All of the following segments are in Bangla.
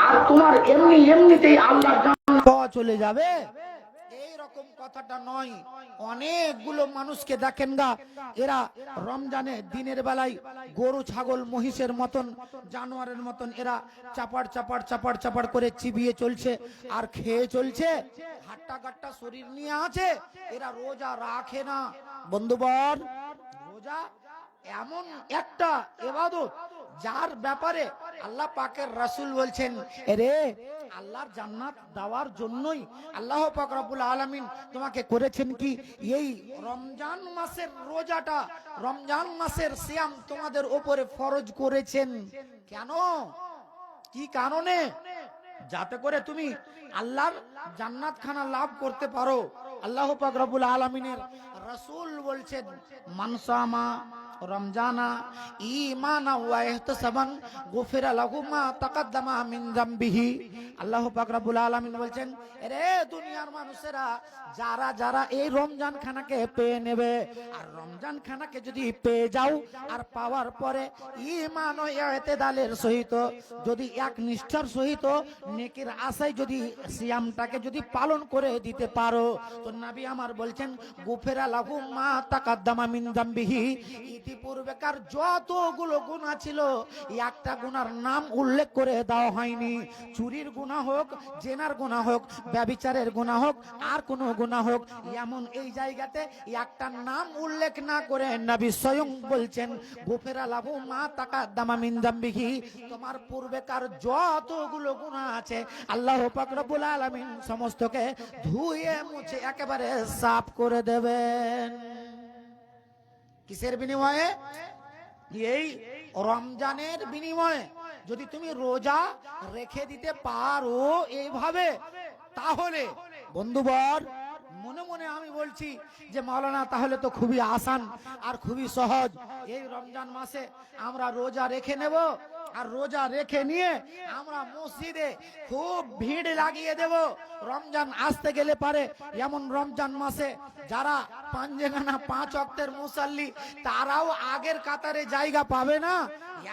আর তোমার এমনি এমনিতেই আল্লাহর জান্নাত চলে যাবে, এইরকম কথাটা নয়। অনেকগুলো মানুষকে দেখেন গা, এরা রমজানে দিনের বেলায় গরু ছাগল মহিষের মতন জানোয়ারের মতন এরা চাপাড় চাপাড় চাপাড় চাপাড় করে চিবিয়ে চলছে আর খেয়ে চলছে, হাট্টা গাট্টা শরীর নিয়ে আছে, এরা রোজা রাখে না। বন্ধুবর, রোজা এমন একটা ইবাদত যার ব্যাপারে আল্লাহ পাকের রাসূল বলছেন, রে আল্লাহর জান্নাত দেওয়ার জন্যই আল্লাহ পাক রব্বুল আলামিন তোমাকে করেছেন কি এই রমজান মাসের রোজাটা, রমজান মাসের সিয়াম তোমাদের উপরে ফরজ করেছেন। কেন, কি কারণে? যাতে করে তুমি আল্লাহর জান্নাত খানা লাভ করতে পারো। আল্লাহ পাক রব্বুল আলামিনের রাসূল বলছেন, মানসামা রমজানা ঈমানা ওয়া ইহতিসাবান গুফিরা লাহু মা তাকাদ্দামা মিন যামবিহি। আল্লাহ পাক রব্বুল আলামিন বলছেন, রে দুনিয়ার মানুষেরা, যারা যারা এই রমজান খানাকে পেয়ে নেবে, আর রমজান খানাকে যদি পেয়ে যাও আর পাওয়ার পরে ঈমান ও ইতিদালের সহিত যদি এক নিষ্ঠার সহিত নেকির আশায় যদি সিয়ামটাকে যদি পালন করে দিতে পারো, তো নবী আমার বলছেন, গুফিরা লাহু মা তাকাদ্দামা মিন যামবিহি, ইতিপূর্বেকার যতগুলো গুনাহ ছিল একটা গুনার নাম উল্লেখ করে দেওয়া হয়নি। চুরির গুনাহ হোক, জেনার গুনাহ হোক, ব্যভিচারের গুনাহ হোক, আর কোনো গুনাহ হোক, এমন এই জায়গাতে একটা নাম উল্লেখ না করে নবী স্বয়ং বলছেন, গুফিরা লাহু মা তাকাদ্দামা মিন যামবিহি, তোমার পূর্বেকার যতগুলো গুনাহ আছে আল্লাহ পাক রব্বুল আলামিন সমস্তকে ধুয়ে মুছে একেবারে সাফ করে দেবেন। কিসের বিনিময়ে? এই রমজানের বিনিময়ে। যদি তুমি রোজা রেখে দিতে পারো এইভাবে, তাহলে বন্ধুবর মনে মনে আমি বলছি যে মাওলানা তাহলে তো খুবই আসান আর খুবই সহজ। এই রমজান মাসে আমরা রোজা রেখে নেব, আর রোজা রেখে নিয়ে আমরা মসজিদে খুব ভিড় লাগিয়ে দেব। রমজান আসতে গেলে পারে এমন রমজান মাসে যারা পাঁচজেখানা 5 ওয়াক্তের মুসাল্লি তারাও আগের কাতারে জায়গা পাবে না,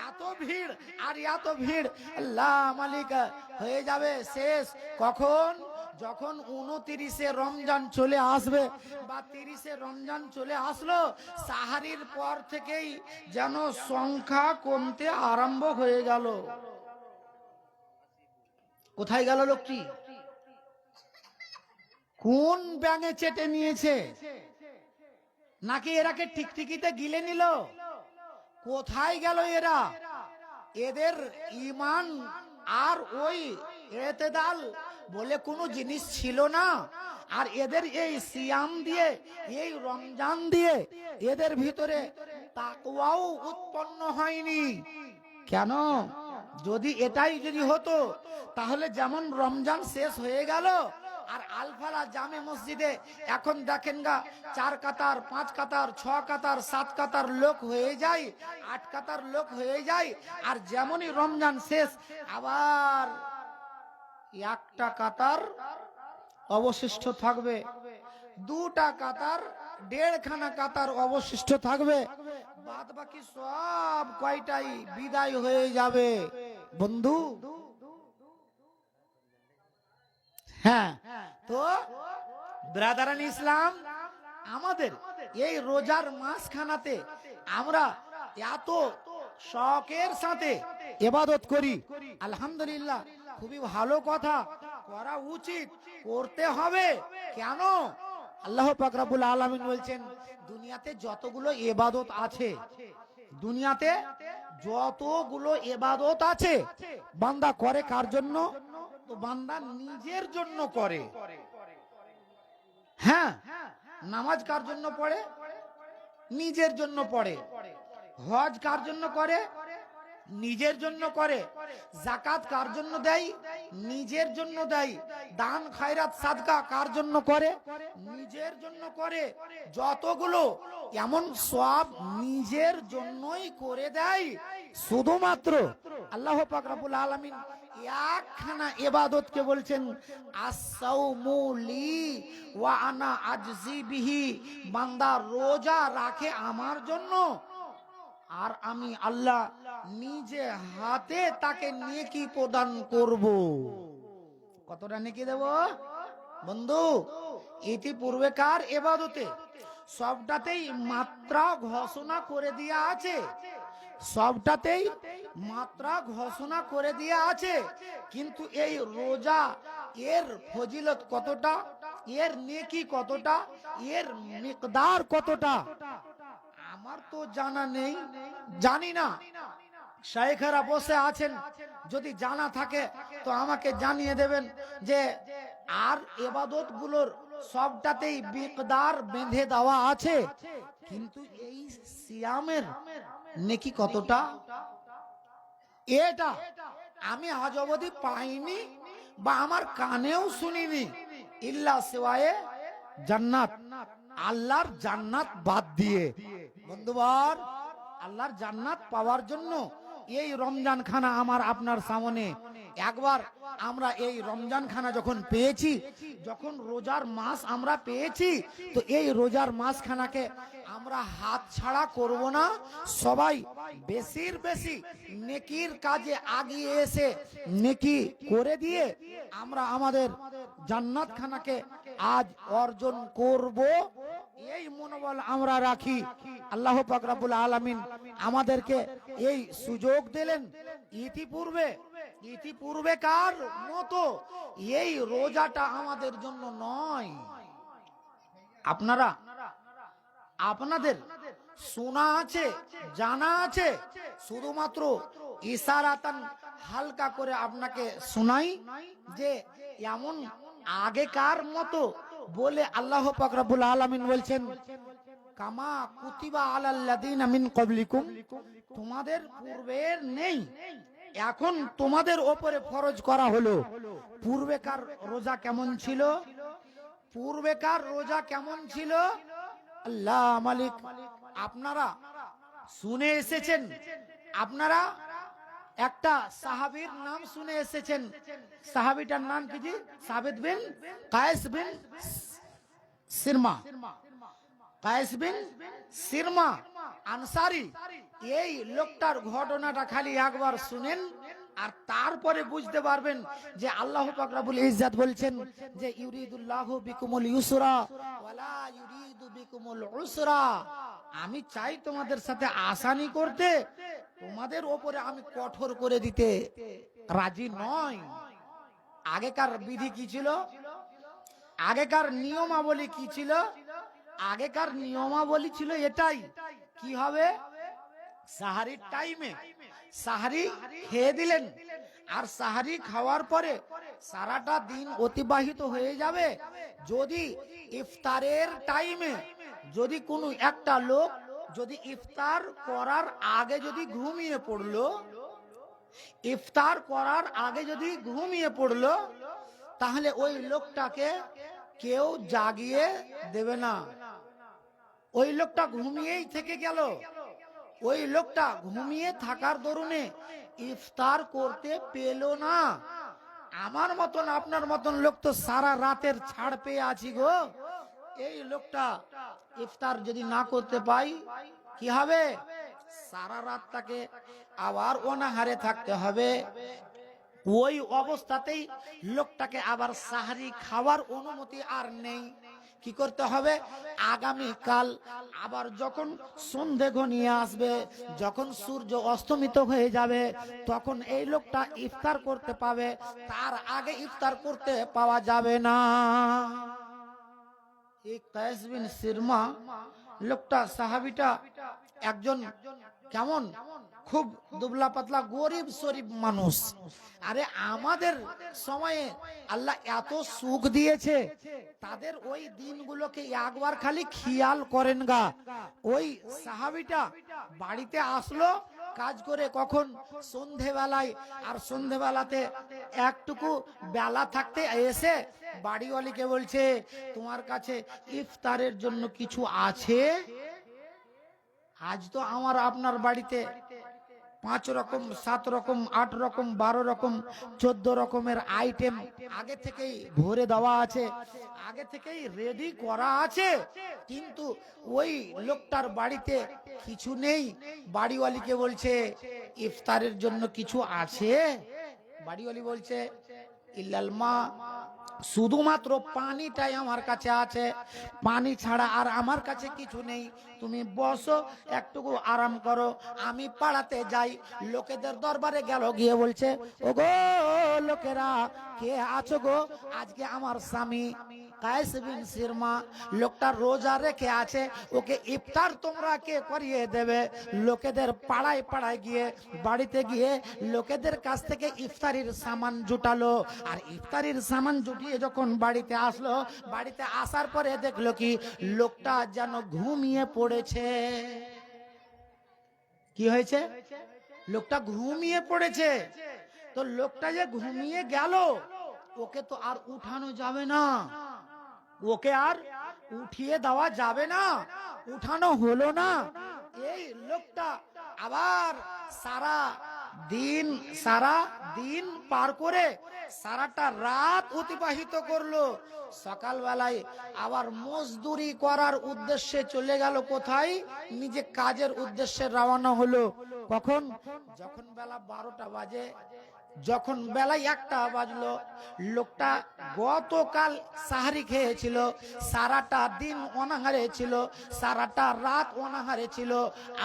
এত ভিড় আর এত ভিড়। আল্লাহ মালিক হয়ে যাবে শেষ কখন? যখন 29 রমজান চলে আসবে বা 30 রমজান চলে আসলো, সাহারির পর থেকেই যেন সংখ্যা কমতে আরম্ভ হয়ে গেল। কোথায় গেল লোকটি? কোন ব্যাঙে চেটে নিয়েছে? নাকি এরাকে টিকটিকিতে গিলে নিল? কোথায় গেল এরা? এদের ঈমান আর ওই ইতিদাল বলে কোনো জিনিস ছিল না। আর এদের এই সিয়াম দিয়ে, এই রমজান দিয়ে এদের ভিতরে তাকওয়াও উৎপন্ন হয়নি। কেন? যদি এটাই যদি হতো, তাহলে যেমন রমজান শেষ হয়ে গেল আর আলফালা জামে মসজিদে এখন দেখেন গা 4 কাতার 5 কাতার 6 কাতার 7 কাতার লোক হয়ে যায়, 8 কাতার লোক হয়ে যায়, আর যেমনই রমজান শেষ আবার একটা কাতার অবশিষ্ট থাকবে, 2টা কাতার, 1.5 খানা কাতার অবশিষ্ট থাকবে, বাদ বাকি সব কয়টাই বিদায় হয়ে যাবে। বন্ধু, হ্যাঁ, তো ব্রাদারান ইসলাম, আমাদের এই রোজার মাসখানাতে আমরা এত শখের সাথে ইবাদত করি, আলহামদুলিল্লাহ, খুবই ভালো কথা, করা উচিত, করতে হবে। কেন? আল্লাহ পাক রব্বুল আলামিন বলছেন, দুনিয়াতে যতগুলো ইবাদত আছে, দুনিয়াতে যতগুলো ইবাদত আছে, বান্দা করে কার জন্য? তো বান্দা নিজের জন্য করে। হ্যাঁ, নামাজ কার জন্য পড়ে? নিজের জন্য পড়ে। হজ কার জন্য করে? নিজের জন্য করে। যাকাত কার জন্য দেয়? নিজের জন্য দেয়। দান খায়রাত সাদকা কার জন্য করে? নিজের জন্য করে। যতগুলো এমন সব নিজের জন্যই করে দেয়। শুধুমাত্র আল্লাহ পাক রব্বুল আলামিন একখানা ইবাদতকে বলছেন আস-সাওমু লি ওয়া আনা আজজি বিহি, বান্দা রোজা রাখে আমার জন্য আর আমি আল্লাহ নিজে হাতে তাকে নেকি প্রদান করব। কতটা নেকি দেব বন্ধু? ইতিপূর্বেকার ইবাদতে সবটাতেই মাত্রা ঘোষণা করে দেয়া আছে, সবটাতেই মাত্রা ঘোষণা করে দেয়া আছে। কিন্তু এই রোজা, এর ফজিলত কতটা, এর নেকি কতটা, এর মিকদার কতটা আমার তো জানা নেই, জানি না। শাইখেরা বসে আছেন, যদি জানা থাকে তো আমাকে জানিয়ে দেবেন যে আর ইবাদত গুলোর সবটাতেই মিকদার বেঁধে দেওয়া আছে, কিন্তু এই সিয়ামের নেকি কতটা, এটা আমি আজ অবধি পাইনি বা আমার কানেও শুনিনি, ইল্লা সিওয়ায়ে জান্নাত, আল্লাহর জান্নাত বাদ দিয়ে। বন্ধুবার, আল্লাহর জান্নাত পাওয়ার জন্য এই রমজান খানা আমার আপনার সামনে। একবার আমরা এই রমজান খানা যখন পেয়েছি, যখন রোজার মাস আমরা পেয়েছি, তো এই রোজার মাস খানাকে আমরা হাত ছাড়া করব না। সবাই বেশির বেশি নেকির কাজে আগিয়ে এসে নেকি করে দিয়ে আমরা আমাদের জান্নাত খানাকে আজ অর্জন করব, এই মনোবল আমরা রাখি। আল্লাহ পাক রব্বুল আলামিন আমাদেরকে এই সুযোগ দিলেন। ইতিপূর্বেকার মতো এই রোজাটা আমাদের জন্য নয়। আপনাদের শোনা আছে, জানা আছে, শুধুমাত্র ইশারাতান হালকা করে আপনাকে শোনাই যে এমন আগেকার মতো বলে আল্লাহ পাক রব্বুল আলামিন বলছেন, কামা কুতিবা আলাল্লাযিনা মিন ক্বাবলিকুম, তোমাদের পূর্বের নেই, এখন তোমাদের উপরে ফরজ করা হলো। পূর্বেকার রোজা কেমন ছিল? পূর্বেকার রোজা কেমন ছিল? আল্লাহ মালিক, আপনারা শুনে এসেছেন, আপনারা একটা সাহাবীর নাম শুনে এসেছেন। সাহাবীটার নাম কি? জি, সাবিত বিন কায়েস বিন সিরমা, কায়েস বিন সিরমা আনসারী। এই লোকটার ঘটনাটা খালি একবার শুনেন, আর তারপরে বুঝতে পারবেন যে আল্লাহ পাক রব্বুল ইজ্জত বলছেন যে ইউরিদুল্লাহু বিকুমুল ইউসরা ওয়ালা ইউরিদু বিকুমুল উসরা, আমি চাই তোমাদের সাথে আসানি করতে, তোমাদের উপরে আমি কঠোর করে দিতে রাজি নয়। আগেকার বিধি কি ছিল? আগেকার নিয়মাবলী কি ছিল? আগেকার নিয়মাবলী ছিল এটাই, কি হবে, সাহারির টাইমে সাহারি খেয়ে দিলেন, আর সাহারি খাওয়ার পরে সারাটা দিন অতিবাহিত হয়ে যাবে। যদি ইফতারের টাইমে যদি কোনো একটা লোক যদি ইফতার করার আগে যদি ঘুমিয়ে পড়লো, ইফতার করার আগে যদি ঘুমিয়ে পড়লো, তাহলে ওই লোকটাকে কেউ জাগিয়ে দেবে না। ওই লোকটা ঘুমিয়েই থেকে গেল। ওই লোকটা ঘুমিয়ে থাকার দরুনে ইফতার করতে পেল না। আমার মতন আপনার মতন লোক তো সারা রাতের ছাড় পেয়ে আছি গো। এই লোকটা ইফতার যদি না করতে পাই কি হবে? সারা রাত তাকে আবার অনাহারে থাকতে হবে। ওই অবস্থাতেই লোকটাকে আবার সাহারি খাওয়ার অনুমতি আর নেই। কি করতে হবে? আগামী কাল আবার যখন সন্ধে ঘনিয়ে আসবে, যখন সূর্য অস্তমিত হয়ে যাবে, তখন এই লোকটা ইফতার করতে পাবে, তার আগে ইফতার করতে পাওয়া যাবে না। এই কায়েস বিন সিরমা লোকটা, সাহাবীটা একজন কেমন, খুব দুবলা পাতলা গরিব শরীফ মানুষ। আরে আমাদের সময়ে আল্লাহ এত সুখ দিয়েছে, তাদের ওই দিনগুলোকে একবার খালি খেয়াল করেন গা। ওই সাহাবীটা বাড়িতে আসলো কাজ করে কখন, সন্ধেবেলায়, আর সন্ধেবেলাতে একটুকু বেলা থাকতে এসে বাড়িওয়ালিকে বলছে, তোমার কাছে ইফতারের জন্য কিছু আছে? আজ তো আমার আপনার বাড়িতে 5 রকম 7 রকম 8 রকম 12 রকম 14 রকমের আইটেম আগে থেকেই ভরে দেওয়া আছে, আগে থেকেই রেডি করা আছে, কিন্তু ওই লোকটার বাড়িতে কিছু নেই। বাড়িওয়ালিকে বলছে ইফতারের জন্য কিছু আছে? বাড়িওয়ালি বলছে ইল্লাল মা, শুধুমাত্র পানিটাই আমার কাছে আছে, পানি ছাড়া আর আমার কাছে কিছু নেই। তুমি বসো, একটুকু আরাম করো, আমি পাড়াতে যাই। লোকেদের দরবারে গেল, গিয়ে বলছে ও গো লোকেরা, কে আছো গো? আজকে আমার স্বামী কায়েস বিন সিরমা, লোকটা রোজা রেখে আছে, ওকে ইফতার তোমরা কে করিয়ে দেবে? লোকেদের পাড়ায় পাড়ায় গিয়ে, বাড়িতে গিয়ে লোকেদের কাছ থেকে ইফতারির সামান জুটালো। আর ইফতারির সামান জুটিয়ে যখন বাড়িতে আসলো, বাড়িতে আসার পরে দেখলো কি লোকটা যেন ঘুমিয়ে পড়েছে। কি হয়েছে? লোকটা ঘুমিয়ে পড়েছে। তো লোকটা যে ঘুমিয়ে গেল, ওকে তো আর উঠানো যাবে না, ওকে আর উঠিয়ে দেওয়া যাবে না, উঠানো হলো না। এই লোকটা আবার সারা দিন পার করে সারাটা রাত অতিবাহিত করলো। সকালবেলায় আবার মজদুরি করার উদ্দেশ্যে চলে গেল। কোথায়? নিজে কাজের উদ্দেশ্যে রওনা হলো। কখন? যখন বেলা 12টা বাজে, যখন বেলা 1টা বাজলো, লোকটা গতকাল সাহারি খেয়েছিল, সারাটা দিন অনাহারে ছিল, সারাটা রাত অনাহারে ছিল,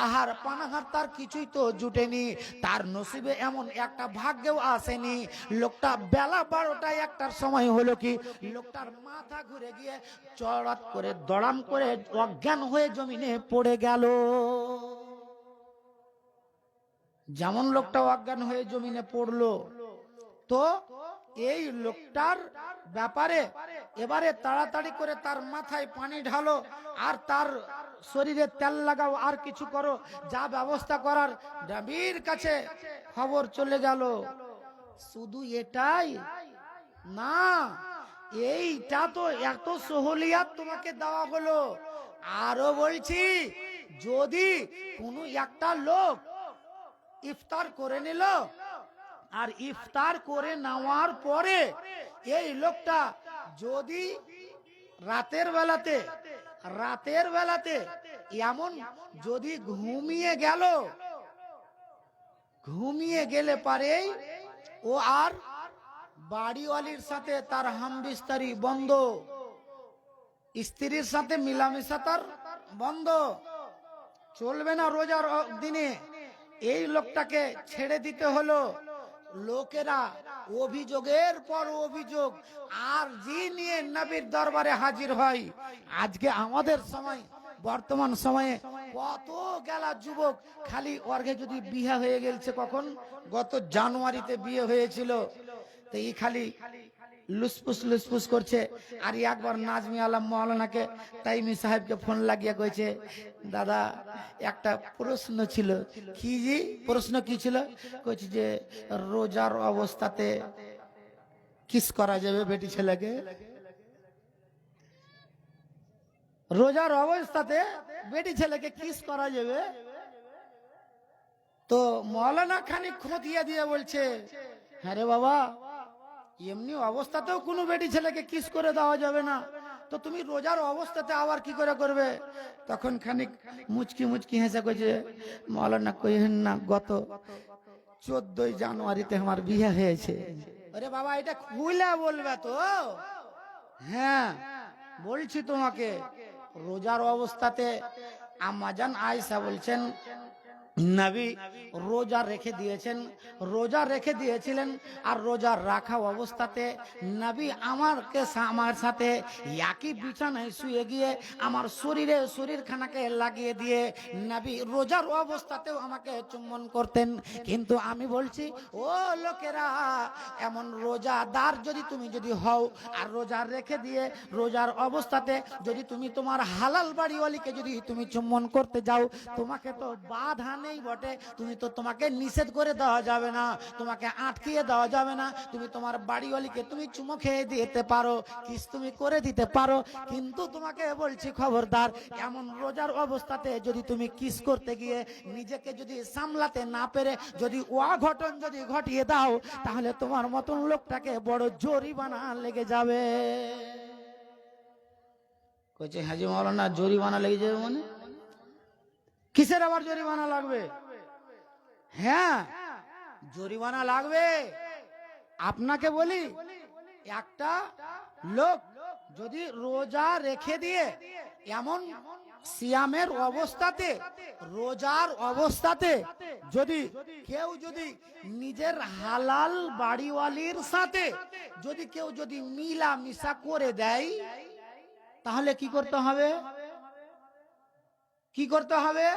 আহার পানাহার তার কিছুই তো জুটেনি, তার নসিবে এমন একটা ভাগ্যেও আসেনি। লোকটা বেলা 12টা 1টার সময় হলো কি লোকটার মাথা ঘুরে গিয়ে চড়াত করে দড়াম করে অজ্ঞান হয়ে জমিনে পড়ে গেল। যেমন লোকটা অজ্ঞান হয়ে জমিনে পড়লো, তো এই লোকটার ব্যাপারে এবারে তাড়াতাড়ি করে তার মাথায় পানি ঢালো, আর তার শরীরে তেল লাগাও, আর কিছু করো, যা ব্যবস্থা করার। নবীর কাছে খবর চলে গেল। শুধু এটাই না, এইটা তো এত সহলিয়াত তোমাকে দেওয়া হলো, আরো বলছি, যদি কোনো একটা লোক ইফতার করে নিল, আর ইফতার করে নেওয়ার পরে এই লোকটা যদি রাতের বেলাতে এমন যদি ঘুমিয়ে গেলে পারে, ও আর বাড়িওয়ালির সাথে তার হামবিস্তারি বন্ধ, স্ত্রীর সাথে মিলামেশা তার বন্ধ, চলবে না রোজার দিনে। এই লোকটাকে ছেড়ে দিতে হলো। লোকেরা অভিযোগের পর অভিযোগ আর জি নিয়ে নবীর দরবারে হাজির হয়। আজকে আমাদের সময়, বর্তমান সময়ে কত গেলা যুবক খালি অর্ঘে যদি বিয়ে হয়ে গেছে, কখন? গত জানুয়ারিতে বিয়ে হয়েছিল, তো এই খালি লুসপুস করছে। আর একবার নাজমি আলম মৌলানাকে তাইমি সাহেবকে ফোন লাগিয়ে কইছে, দাদা একটা প্রশ্ন ছিল। কি জি প্রশ্ন? কি ছিল? কইছে যে রোজার অবস্থাতে কিস করা যাবে বেটি ছেলেকে? রোজার অবস্থাতে বেটি ছেলেকে কিস করা যাবে? তো মৌলানা খানিক খোঁতিয়া দিয়ে বলছে, হ্যাঁ রে বাবা, এমনি অবস্থাতেও কোনো বেটি ছেলেকে কিস করে দেওয়া যাবে না, তো তুমি রোজার অবস্থাতে আবার কি করে করবে? তখন খানিক মুচকি হেসে কইছে, মৌলানা কইেন না, গত 14ই জানুয়ারিতে আমার বিয়ে হয়েছে। আরে বাবা, এটা খুলে বলবে তো? হ্যাঁ বলছি তোমাকে, রোজার অবস্থাতে আম্মাজান আয়েশা বলছেন নবী রোজা রেখে দিয়েছিলেন, আর রোজা রাখা অবস্থাতে নবী আমার সাথে একই বিছানায় শুয়ে গিয়ে আমার শরীর খানাকে লাগিয়ে দিয়ে নবী রোজার অবস্থাতেও আমাকে চুম্বন করতেন। কিন্তু আমি বলছি, ও লোকেরা, এমন রোজাদার তুমি যদি হও, আর রোজা রেখে দিয়ে রোজার অবস্থাতে যদি তুমি তোমার হালাল বাড়িওয়ালিকে যদি তুমি চুম্বন করতে যাও, তোমাকে তো বাধা নেই। নেই বটে, তোমাকে নিষেধ করে দেওয়া যাবে না, তোমাকে আটকিয়ে দেওয়া যাবে না, তুমি তোমার বাড়িওয়ালিকে তুমি চুমো খেয়ে দিতে পারো, কিস তুমি করে দিতে পারো, কিন্তু তোমাকে বলছি খবরদার, এমন রোজার অবস্থাতে যদি তুমি কিস করতে গিয়ে নিজেকে যদি সামলাতে না পেরে যদি অঘটন যদি ঘটিয়ে দাও, তাহলে তোমার মতন লোকটাকে বড় জরিমানা লেগে যাবে। কইছে হাজি মাওলানা জরিমানা লেগে যাবে মানে? কিসের আবার জরিমানা লাগবে? হ্যাঁ জরিমানা লাগবে। আপনাকে বলি, একটা লোক যদি রোজা রেখে দিয়ে এমন সিয়ামের অবস্থাতে, রোজার অবস্থাতে যদি কেউ যদি নিজের হালাল বাড়িওয়ালির সাথে যদি কেউ যদি মিলামিশা করে দেয়, তাহলে কি করতে হবে? কি করতে হবে?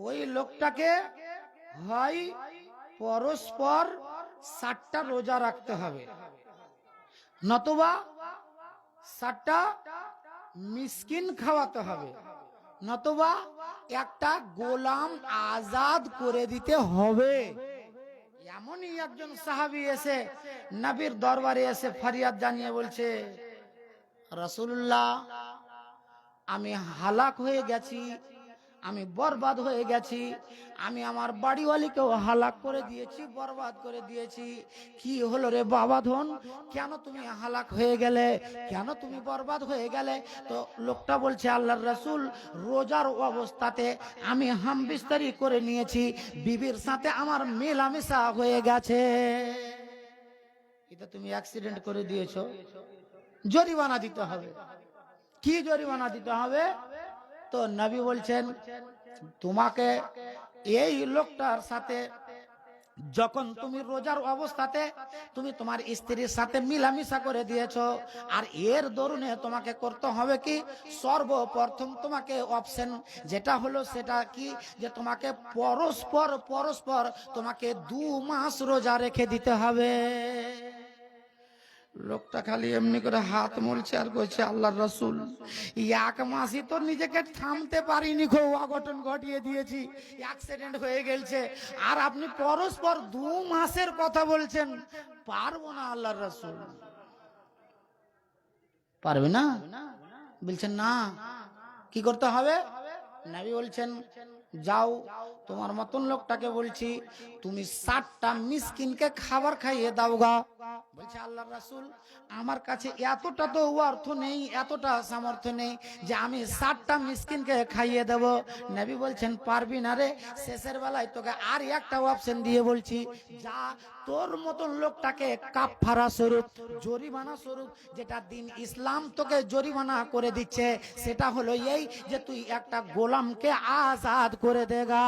ওই লোকটাকে হয় পরস্পর 60টা রোজা রাখতে হবে, নতুবা 60টা মিসকিন খাওয়াতে হবে, নতুবা একটা গোলাম আজাদ করে দিতে হবে। এমনই একজন সাহাবী এসে নবীর দরবারে এসে ফরিয়াদ জানিয়ে বলছে, রাসূলুল্লাহ আমি হালাক হয়ে গেছি, আমি বরবাদ হয়ে গেছি, আমি আমার বাড়িওয়ালিকেও হালাক করে দিয়েছি, বরবাদ করে দিয়েছি। কি হলো রে বাবা ধন, কেন তুমি হালাক হয়ে গেলে, কেন তুমি বরবাদ হয়ে গেলে? তো লোকটা বলছে, আল্লাহর রাসূল রোজার অবস্থাতে আমি হামবিস্তারি করে নিয়েছি, বিবির সাথে আমার মেলামেশা হয়ে গেছে। এটা তুমি অ্যাক্সিডেন্ট করে দিয়েছো, জরিমানা দিতে হবে। কি জরিমানা দিতে হবে? তো নবী বলছেন, তোমাকে এই লোকটার সাথে যখন তুমি রোজার অবস্থাতে তুমি তোমার স্ত্রীর সাথে মিলামিশা করে দিয়েছো, আর এর দরুনে তোমাকে করতে হবে কি, সর্বপ্রথম তোমাকে অপশন যেটা হলো সেটা কি, যে তোমাকে পরস্পর তোমাকে 2 মাস রোজা রেখে দিতে হবে। লোকটা খালি এমনি করে হাত মুড়ছে আর কইছে, আল্লাহর রাসূল 1 মাসই তো নিজেকে থামতে পারিনি, খুব অঘটন ঘটিয়ে দিয়েছি, অ্যাক্সিডেন্ট হয়ে গেছে, আর আপনি পরস্পর 2 মাসের কথা বলছেন, পারবো না আল্লাহর রাসূল। পারবে না? বলছেন না। কি করতে হবে? নবী বলছেন, যাও তোমার মতন লোকটাকে বলছি তুমি 60টা মিসকিনকে খাবার খাইয়ে দাও গা। বলছে, আল্লাহর রাসূল আমার কাছে এতটা তো অর্থ নেই, এতটা সামর্থ্য নেই যে আমি 60টা মিসকিনকে খাইয়ে দেব। নবী বলছেন, পারবি না রে, শেষের বেলায় তোকে আর একটা অপশন দিয়ে বলছি, যা তোর মতন লোকটাকে কাফারা স্বরূপ, জরিমানা স্বরূপ, যেটা দিন ইসলাম তোকে জরিমানা করে দিচ্ছে, সেটা হলো এই যে তুই একটা গোলামকে আজাদ করে দেগা।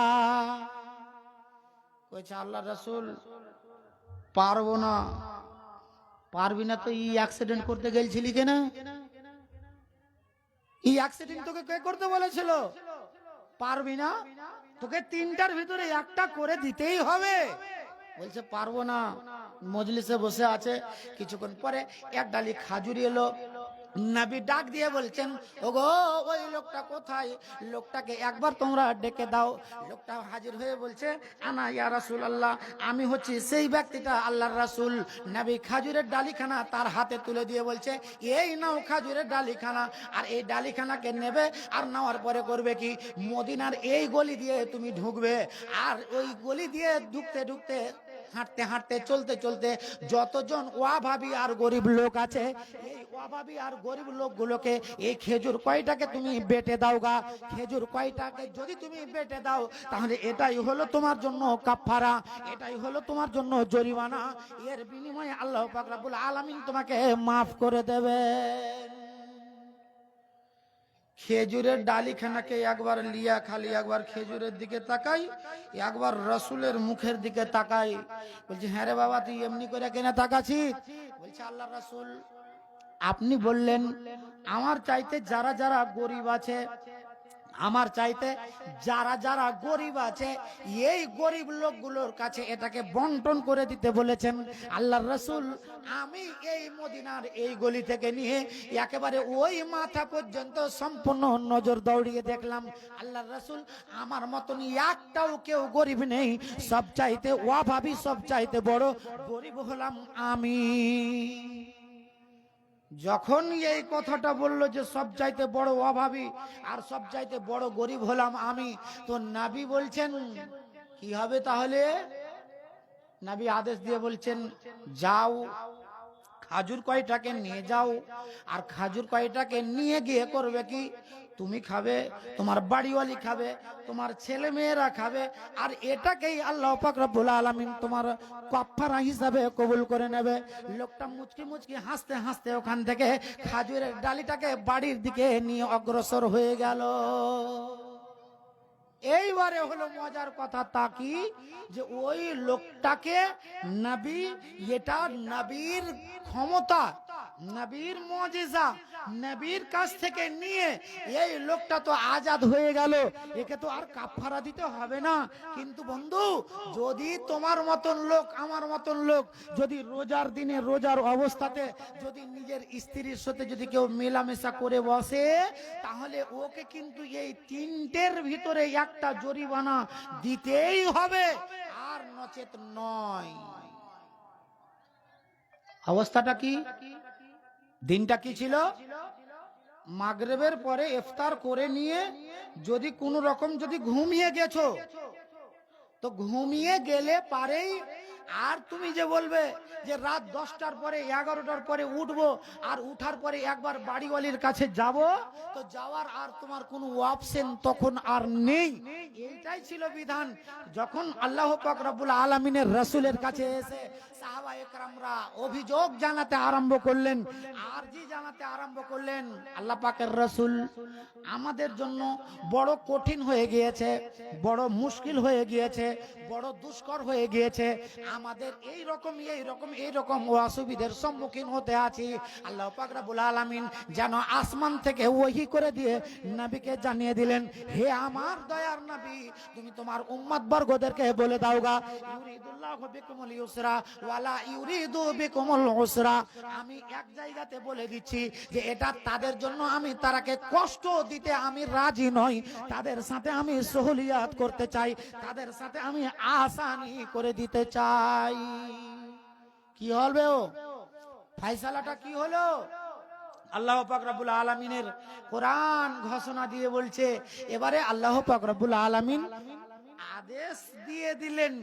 কইছে, আল্লাহর রাসূল পারবো না। পারবি না তো এই অ্যাক্সিডেন্ট করতে গেলছিলি কেন? এই অ্যাক্সিডেন্ট তোকে কে করতে বলেছিল? পারবি না, তোকে 3টার ভিতরে একটা করে দিতেই হবে। বলছে, পারবো না। মজলিসে বসে আছে, কিছুক্ষণ পরে এক ডালি খাজুরি এলো, নবী ডাক দিয়ে বলছেন, ওগো ওই লোকটা কোথায়? লোকটাকে একবার তোমরা ডেকে দাও। লোকটা হাজির হয়ে বলছে, আনা ইয়া রাসূলুল্লাহ, আমি হচ্ছি সেই ব্যক্তিটা, আল্লাহর রাসূল। নবী খাজুরের ডালিখানা তার হাতে তুলে দিয়ে বলছে, এই নাও খাজুরের ডালিখানা, আর এই ডালিখানাকে নেবে, আর নেওয়ার পরে করবে কি, মদিনার এই গলি দিয়ে তুমি ঢুকবে, আর ওই গলি দিয়ে ঢুকতে ঢুকতে, হাঁটতে হাঁটতে, চলতে চলতে যতজন অভাবী আর গরিব লোক আছে, এই অভাবী আর গরিব লোকগুলোকে এই খেজুর কয়টাকে তুমি বেটে দাও গা। খেজুর কয়টাকে যদি তুমি বেটে দাও, তাহলে এটাই হলো তোমার জন্য কাফারা, এটাই হলো তোমার জন্য জরিমানা। এর বিনিময়ে আল্লাহ পাক রব্বুল আলামিন তোমাকে মাফ করে দেবে। খেজুরের ডালিখানাকে একবার লিয়া, খালি একবার খেজুরের দিকে তাকাই, একবার রসুলের মুখের দিকে তাকাই। বলছি, হ্যাঁ রে বাবা, তুই এমনি করে কেন তাকাছিস? বলছে, আল্লাহর রাসূল আপনি বললেন আমার চাইতে যারা যারা গরিব আছে, আমার চাইতে যারা যারা গরিব আছে এই গরিব লোকগুলোর কাছে এটাকে বন্টন করে দিতে বলেছেন আল্লাহর রাসূল। আমি এই মদিনার এই গলি থেকে নিয়ে একেবারে ওই মাথা পর্যন্ত সম্পূর্ণ নজর দৌড়িয়ে দেখলাম আল্লাহর রাসূল আমার মতন একটাও কেউ গরিব নেই, সব চাইতে অভাবী, সব চাইতে বড় গরিব হলাম আমি। যখন এই কথাটা বলল যে সব চাইতে বড় অভাবী আর সব চাইতে বড় গরিব হলাম আমি, তো নবী বলছেন কি হবে তাহলে? নবী আদেশ দিয়ে বলছেন যাও খাজুর কয়টাকে নিয়ে যাও, আর খাজুর কয়টাকে নিয়ে গিয়ে করবে কি, তুমি খাবে, তোমার বাড়িওয়ালি খাবে, তোমার ছেলে মেয়েরা খাবে, আর এটাকেই আল্লাহ পাক রব্বুল আলামিন তোমার কাফারা হিসাবে কবুল করে নেবে। লোকটা মুচকি মুচকি হাসতে হাসতে ওখান থেকে খাজুরের ডালিটাকে বাড়ির দিকে নিয়ে অগ্রসর হয়ে গেল। এইবারে হলো মজার কথা, তা কি যে ওই লোকটাকে নবী, এটা নবীর ক্ষমতা, নবীর মুজিজা, নবীর কাছ থেকে নিয়ে এই লোকটা তো আজাদ হয়ে গেল, একে তো আর কাফারা দিতে হবে না। কিন্তু বন্ধু, যদি তোমার মতন লোক, আমার মতন লোক যদি রোজার দিনে রোজার অবস্থাতে যদি নিজের স্ত্রীর সাথে যদি কেউ মেলামেশা করে বসে, তাহলে ওকে কিন্তু এই তিনটের ভিতরে একটা জরিমানা দিতেই হবে, আর নচেত নয়। অবস্থাটা কি? দিনটা কি ছিল? মাগরিবের পরে ইফতার করে নিয়ে যদি কোনো রকম যদি ঘুমিয়ে গেছো, তো ঘুমিয়ে গেলে পারেই, আর তুমি যে বলবে যে রাত 10টার পরে 11টার পরে উঠবো, আর উঠার পরে একবার বাড়িওয়ালির কাছে যাব, তো যাওয়ার আর তোমার কোনো অপশন তখন আর নেই। এইটাই ছিল বিধান। যখন আল্লাহ পাক রব্বুল আলামিনের রাসূলের কাছে এসে সাহাবায়ে কেরামরা অভিযোগ জানাতে আরম্ভ করলেন, আরজি জানাতে আরম্ভ করলেন, আল্লাহ পাকের রাসূল আমাদের জন্য বড় কঠিন হয়ে গিয়েছে, বড় মুশকিল হয়ে গিয়েছে, বড় দুষ্কর হয়ে গিয়েছে, আমাদের এই রকম অসুবিধার সম্মুখীন হতে আছি। আল্লাহ পাক রব্বুল আলামিন যেন আসমান থেকে ওহী করে দিয়ে নবীকে জানিয়ে দিলেন, হে আমার দয়ার নবী, তুমি তোমার উম্মত বর্গদেরকে বলে দাওগা, ইউরিদুল্লাহু বিকুমুল ইউসরা ওয়ালা ইউরিদু বিকুমুল উসরা। আমি এক জায়গাতে বলে দিচ্ছি যে এটা তাদের জন্য, আমি তারাকে কষ্ট দিতে আমি রাজি নই, তাদের সাথে আমি সহলিয়াত করতে চাই, তাদের সাথে আমি আসানি করে দিতে চাই। কি হবে ও ফয়সালাটা কি হলো? আল্লাহ পাক রব্বুল আলামিনের কোরআন ঘোষণা দিয়ে বলছে, এবারে আল্লাহ পাক রব্বুল আলামিন আদেশ দিয়ে দিলেন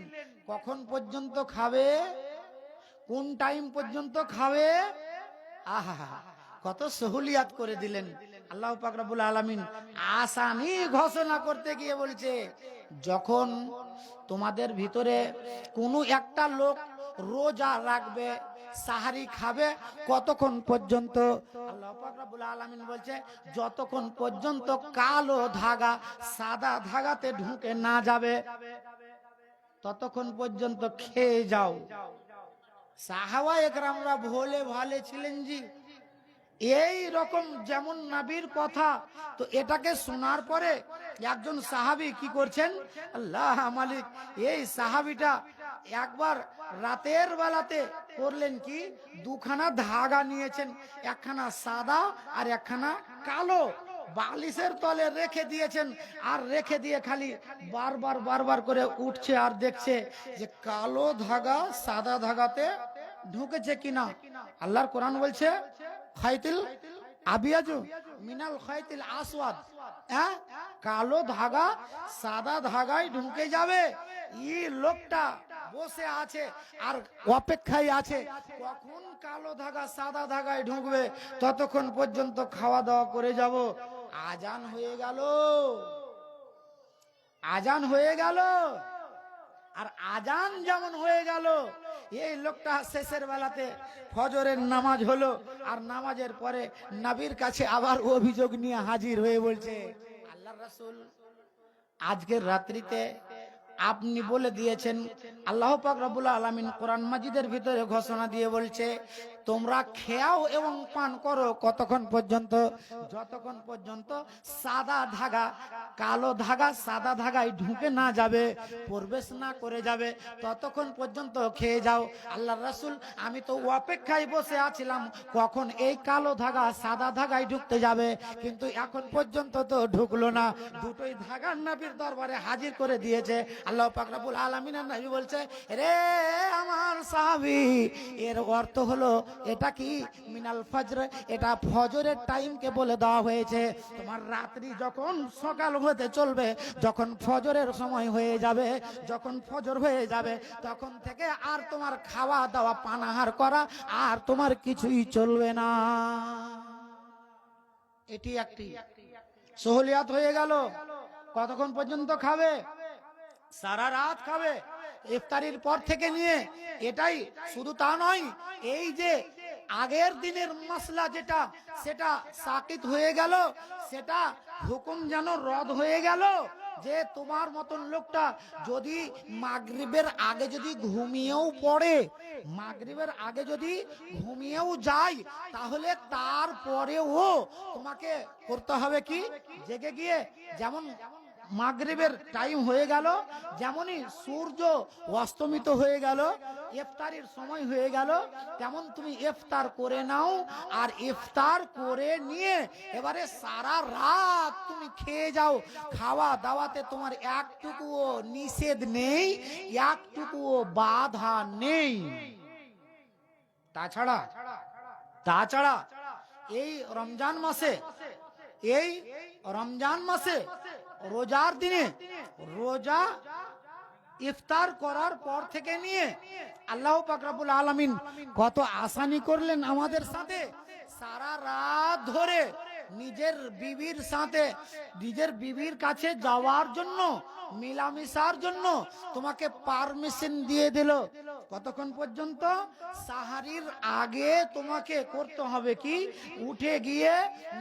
কখন পর্যন্ত খাবে, কোন টাইম পর্যন্ত খাবে। আহা, কত সহুলিয়াত করে দিলেন আল্লাহ পাক রব্বুল আলামিন। আসানি ঘোষণা করতে গিয়ে বলছে, যখন তোমাদের ভিতরে কোনো একটা লোক রোজা রাখবে, সাহারি খাবে, কতক্ষণ পর্যন্ত? আল্লাহ পাক রব্বুল আলামিন বলছে, যতক্ষণ পর্যন্ত কালো ধাগা সাদা ধাগাতে ঢুকে না যাবে, ততক্ষণ পর্যন্ত খেয়ে যাও। সাহাবায়ে কেরামরা ভোলে ভালে ছিলেন জি, এই রকম যেমন নবীর কথা, তো এটাকে শোনার পরে একজন সাহাবী কি করছেন, আল্লাহ মালিক, এই সাহাবীটা একবার রাতের বেলাতে করলেন কি, দুখানা ধাগা নিয়েছেন, একখানা সাদা আর একখানা কালো, বালিশের তলে রেখে দিয়েছেন, আর রেখে দিয়ে খালি বারবার করে উঠছে আর দেখছে যে কালো ধাগা সাদা ধাগাতে ঢুকেছে কিনা। আল্লাহর কোরআন বলছে, খাইতিল আবিয়াজু মিনাল খাইতিল আসওয়াদ, হ্যাঁ, কালো ধাগা সাদা ধাগায় ঢুকে যাবে। এই লোকটা বসে আছে আর অপেক্ষায় আছে কখন কালো ধাগা সাদা ধাগায় ঢুকবে, ততক্ষণ পর্যন্ত খাওয়া দাওয়া করে যাব। আজান হয়ে গেল, আজান হয়ে গেল, আর আজান যেমন হয়ে গেল, এই লোকটা শেষের বেলাতে ফজরের নামাজ হলো, আর নামাজের পরে নবীর কাছে আবার অভিযোগ নিয়ে হাজির হয়ে বলছে, আল্লাহর রাসূল, আজকের রাত্রিতে আপনি বলে দিয়েছেন, আল্লাহ পাক রব্বুল আলামিন কোরআন মাজিদের ভিতরে ঘোষণা দিয়ে বলছে, তোমরা খেয়াও এবং পান করো কতক্ষণ পর্যন্ত? যতক্ষণ পর্যন্ত সাদা ধাগা কালো ধাগা সাদা ধাগায় ঢুকে না যাবে, প্রবেশ না করে যাবে, ততক্ষণ পর্যন্ত খেয়ে যাও। আল্লাহ রাসূল আমি তো অপেক্ষায় বসে আছিলাম কখন এই কালো ধাগা সাদা ধাগায় ঢুকতে যাবে, কিন্তু এখন পর্যন্ত তো ঢুকলো না। দুটোই ধাগা নবীর দরবারে হাজির করে দিয়েছে। আল্লাহ পাক রব্বুল আলামিনের নবী বলছে, রে আমার সাহাবী, এর অর্থ হলো এটা কি মিনাল ফজর, এটা ফজরের টাইমকে বলে দেওয়া হয়েছে। তোমার রাত্রি যখন সকাল হতে চলবে, যখন ফজরের সময় হয়ে যাবে, যখন ফজর হয়ে যাবে, তখন থেকে আর তোমার খাওয়া দাওয়া পানাহার করা আর তোমার কিছুই চলবে না। এটি একটি সহলিয়াত হয়ে গেল। কতক্ষণ পর্যন্ত খাবে? সারা রাত খাবে, ইফতারির পর থেকে নিয়ে। এটাই শুধু তা নয়, এই যে আগের দিনের মশলা যেটা সেটা সাকিত হয়ে গেল, সেটা হুকুম যেন রদ হয়ে গেল। যে তোমার মতন লোকটা যদি মাগরিবের আগে যদি ঘুমিয়েও পড়ে, মাগরিবের আগে যদি ঘুমিয়েও যায়, তাহলে তারপরেও তোমাকে করতে হবে কি, জেগে গিয়ে, যেমন মাগরিবের টাইম হয়ে গেল, যেমনই সূর্য অস্তমিত হয়ে গেল, ইফতারির সময় হয়ে গেল, তেমন তুমি ইফতার করে নাও। আর ইফতার করে নিয়ে এবারে সারা রাত তুমি খেয়ে যাও। খাওয়া দাওয়াতে তোমার একটুকুও নিষেধ নেই, একটুকুও বাধা নেই। তাছাড়া এই রমজান মাসে রোজার দিনে রোজা ইফতার করার পর থেকে নিয়ে আল্লাহ পাক রব্বুল আলামিন কত আসানি করলেন আমাদের সাথে। সারা রাত ধরে নিজের বিবির সাথে, নিজের বিবির কাছে যাওয়ার জন্য, মিলামিশার জন্য তোমাকে পারমিশন দিয়ে দিল। কতক্ষণ পর্যন্ত? সাহারির আগে তোমাকে করতে হবে কি, উঠে গিয়ে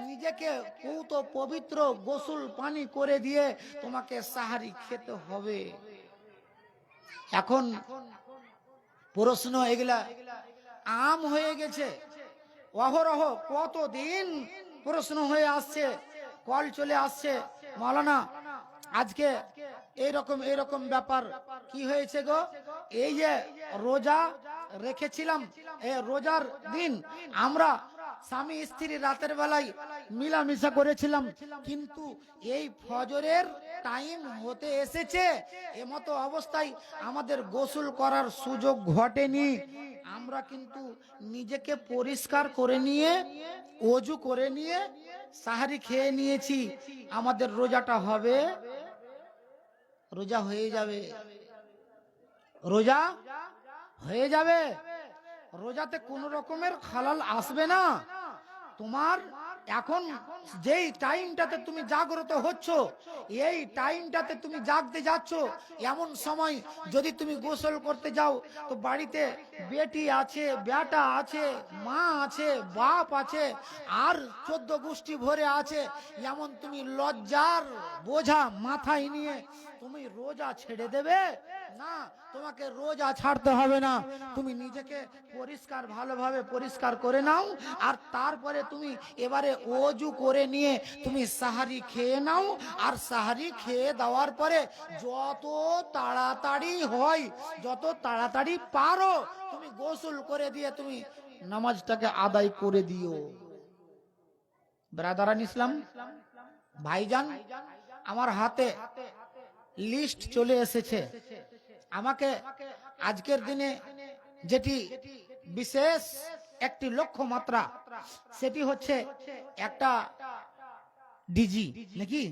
নিজেকে পূত পবিত্র গোসল পানি করে দিয়ে তোমাকে সাহারি খেতে হবে। এখন প্রশ্ন এগুলা আম হয়ে গেছে, অহরহ কতদিন প্রশ্ন হয়ে আসছে, কল চলে আসছে, মাওলানা আজকে এইরকম ব্যাপার কি হয়েছে গো? এই যে রোজা রেখেছিলাম, এই রোজার দিন আমরা স্বামী স্ত্রী রাতের বেলায় মিলামিশা করেছিলাম, কিন্তু এই ফজরের টাইম হতে এসেছে, এমতো অবস্থায় আমাদের গোসল করার সুযোগ ঘটেনি। আমরা কিন্তু নিজেকে পরিষ্কার করে নিয়ে, ওযু করে নিয়ে সাহারি খেয়ে নিয়েছি। আমাদের রোজাটা হবে, রোজা হয়ে যাবে, রোজা হয়ে যাবে। রোজাতে কোন রকমের খালাল আসবে না। তোমার এখন যেই টাইমটাতে তুমি জাগ্রত হচ্ছ, এই টাইমটাতে তুমি জাগতে যাচ্ছ, এমন সময় যদি তুমি গোসল করতে যাও, তো বাড়িতে বেটি আছে, বেটা আছে, মা আছে, বাপ আছে, আর 14 গোষ্ঠী ভরে আছে, এমন তুমি লজ্জার বোঝা মাথায় নিয়ে তুমি রোজা ছেড়ে দেবে না। তোমাকে রোজা ছাড়তে হবে না, তুমি নিজেকে পরিষ্কার, ভালোভাবে পরিষ্কার করে নাও। আর তারপরে তুমি এবারে ওযু করে নিয়ে তুমি সাহারি খেয়ে নাও। আর সাহারি খেয়ে দেওয়ার পরে যত তাড়াতাড়ি হয়, যত তাড়াতাড়ি পারো, তুমি গোসল করে দিয়ে তুমি নামাজটাকে আদায় করে দিও। ব্রাদারান ইসলাম, ভাইজান, আমার হাতে লিস্ট চলে এসেছে। আমাকে আজকের দিনে যেটি বিশেষ একটি লক্ষ্যমাত্রা, সেটি হচ্ছে একটা ডিজি, নাকি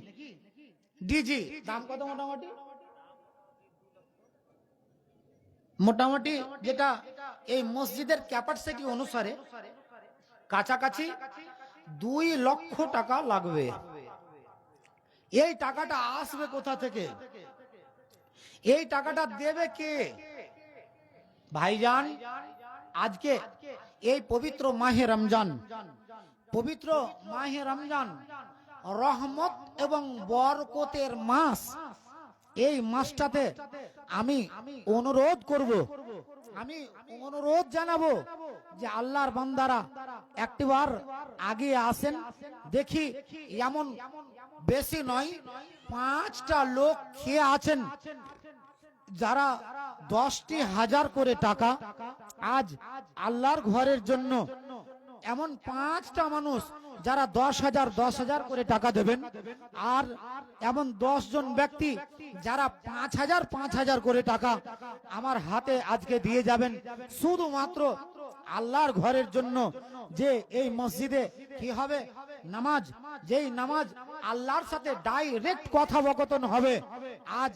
ডিজি দাম কত? মোটামুটি যেটা এই মসজিদের ক্যাপাসিটি অনুসারে কাছাকাছি 2 লক্ষ টাকা লাগবে। এই টাকাটা আসবে কোথা থেকে? এই টাকাটা দেবে কে? ভাইজান, আজকে এই পবিত্র মাহে রমজান, পবিত্র মাহে রমজান রহমত এবং বরকতের মাস। এই মাসটাতে আমি অনুরোধ করব, আমি অনুরোধ জানাবো যে আল্লাহর বান্দারা একটিবার আগে আসেন, দেখি এমন বেশি নয় 5টা লোক খেয়ে আছেন যারা 10,000 করে টাকা আজ আল্লাহর ঘরের জন্য, এমন 5টা মানুষ যারা 10,000 করে টাকা দেবেন, আর এমন 10 জন ব্যক্তি যারা 5,000 করে টাকা আমার হাতে আজকে দিয়ে যাবেন শুধুমাত্র আল্লাহর ঘরের জন্য। যে এই মসজিদে কি হবে নামাজ, যেই নামাজ আল্লাহর সাথে ডাইরেক্ট কথোপকথন হবে। আজ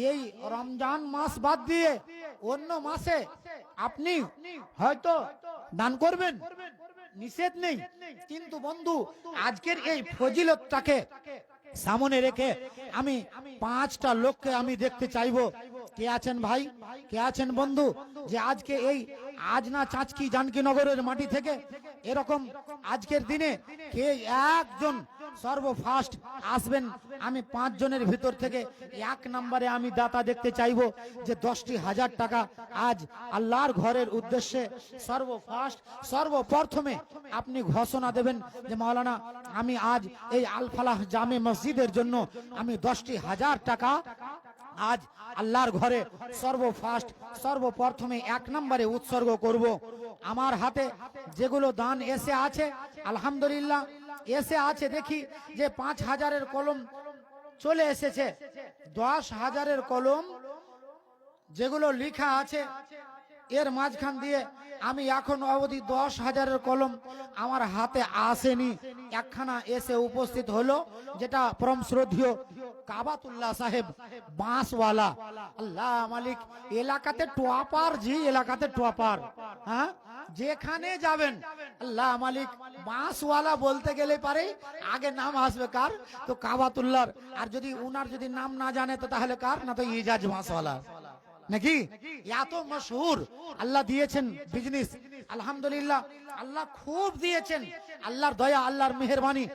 এই রমজান মাস বাদ দিয়ে অন্য মাসে আপনি হয়তো দান করবেন, নিষেধ নেই, কিন্তু বন্ধু আজকের এই ফজিলতটাকে সামনে রেখে আমি 5টা লোককে আমি দেখতে চাইবো। কে আছেন ভাই, কে আছেন বন্ধু, যে আজকে এই আজ না চাঁচকি জানকীনগরের মাটি থেকে এরকম আজকের দিনে কে একজন সর্বফার্স্ট আসবেন। আমি 5 জনের ভিতর থেকে 1 নম্বরে আমি দাতা দেখতে চাইবো, যে 10,000 টাকা আজ আল্লাহর ঘরের উদ্দেশ্যে সর্বফার্স্ট সর্বপ্রথমে আপনি ঘোষণা দেবেন যে মাওলানা আমি আজ এই আল ফালাহ জামে মসজিদের জন্য আমি 10,000 টাকা আজ আল্লাহর ঘরে সর্বফার্স্ট সর্বপ্রথমে 1 নম্বরে উৎসর্গ করব। আমার হাতে যেগুলো দান এসে আছে আলহামদুলিল্লাহ এসে আছে, দেখি যে 5,000-এর কলম চলে এসেছে, 10,000-এর কলম যেগুলো লেখা আছে এর মাঝখান দিয়ে আমি এখন অবধি 10,000-এর কলম আমার হাতে আসেনি, একখানা এসে উপস্থিত হলো, যেটা পরম শ্রদ্ধেয় কাবাতুল্লাহ সাহেব বাঁশওয়ালা। আল্লাহ মালিক এলাকাতে টপার, জি এলাকাতে টপার, হ্যাঁ যেখানে যাবেন আল্লাহ মালিক বাঁশওয়ালা বলতে গেলে পারে আগে নাম আসবে কার, তো কাবাতুল্লাহর। আর যদি উনার যদি নাম না জানে তো তাহলে কার, না তো ইজাজ বাঁশওয়ালা নাকি, এত মশহুর আল্লাহ দিয়েছেন বিজনেস আলহামদুলিল্লাহ, আল্লাহ খুব দিয়েছেন, আল্লাহর দয়া আল্লাহর মেহেরবানি।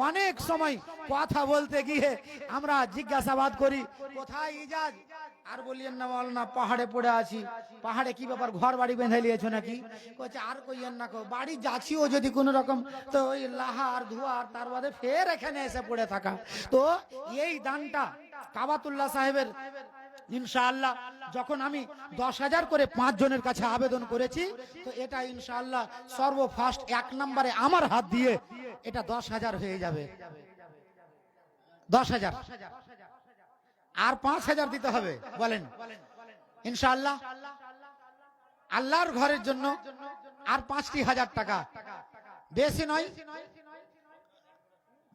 অনেক সময় কথা বলতে গিয়ে আমরা জিজ্ঞাসাবাদ করি কোথায় ইজাজ, আর বলিয়েন না মাওলানা পাহাড়ে পড়ে আছি। পাহাড়ে কি ব্যাপার, ঘর বাড়ি বেঁধে নিয়েছো নাকি? কইছে আর কইয়েন না, বাড়ি যাচ্ছিও যদি কোন রকম তো ওই লাহার ধোয়ার তার বাদে ফের এখানে এসে পড়ে থাকা। তো এই দানটা কাবাতুল্লাহ সাহেবের ইনশাআল্লাহ যখন আমি 10,000 করে 5 জনের কাছে আবেদন করেছি, তো এটা ইনশাআল্লাহ সর্বফার্স্ট 1 নম্বরে আমার হাত দিয়ে এটা 10,000 হয়ে যাবে। 10,000 আর 5,000 দিতে হবে বলেন ইনশাআল্লাহ আল্লাহর ঘরের জন্য, আর 5,000 টাকা বেশি নয়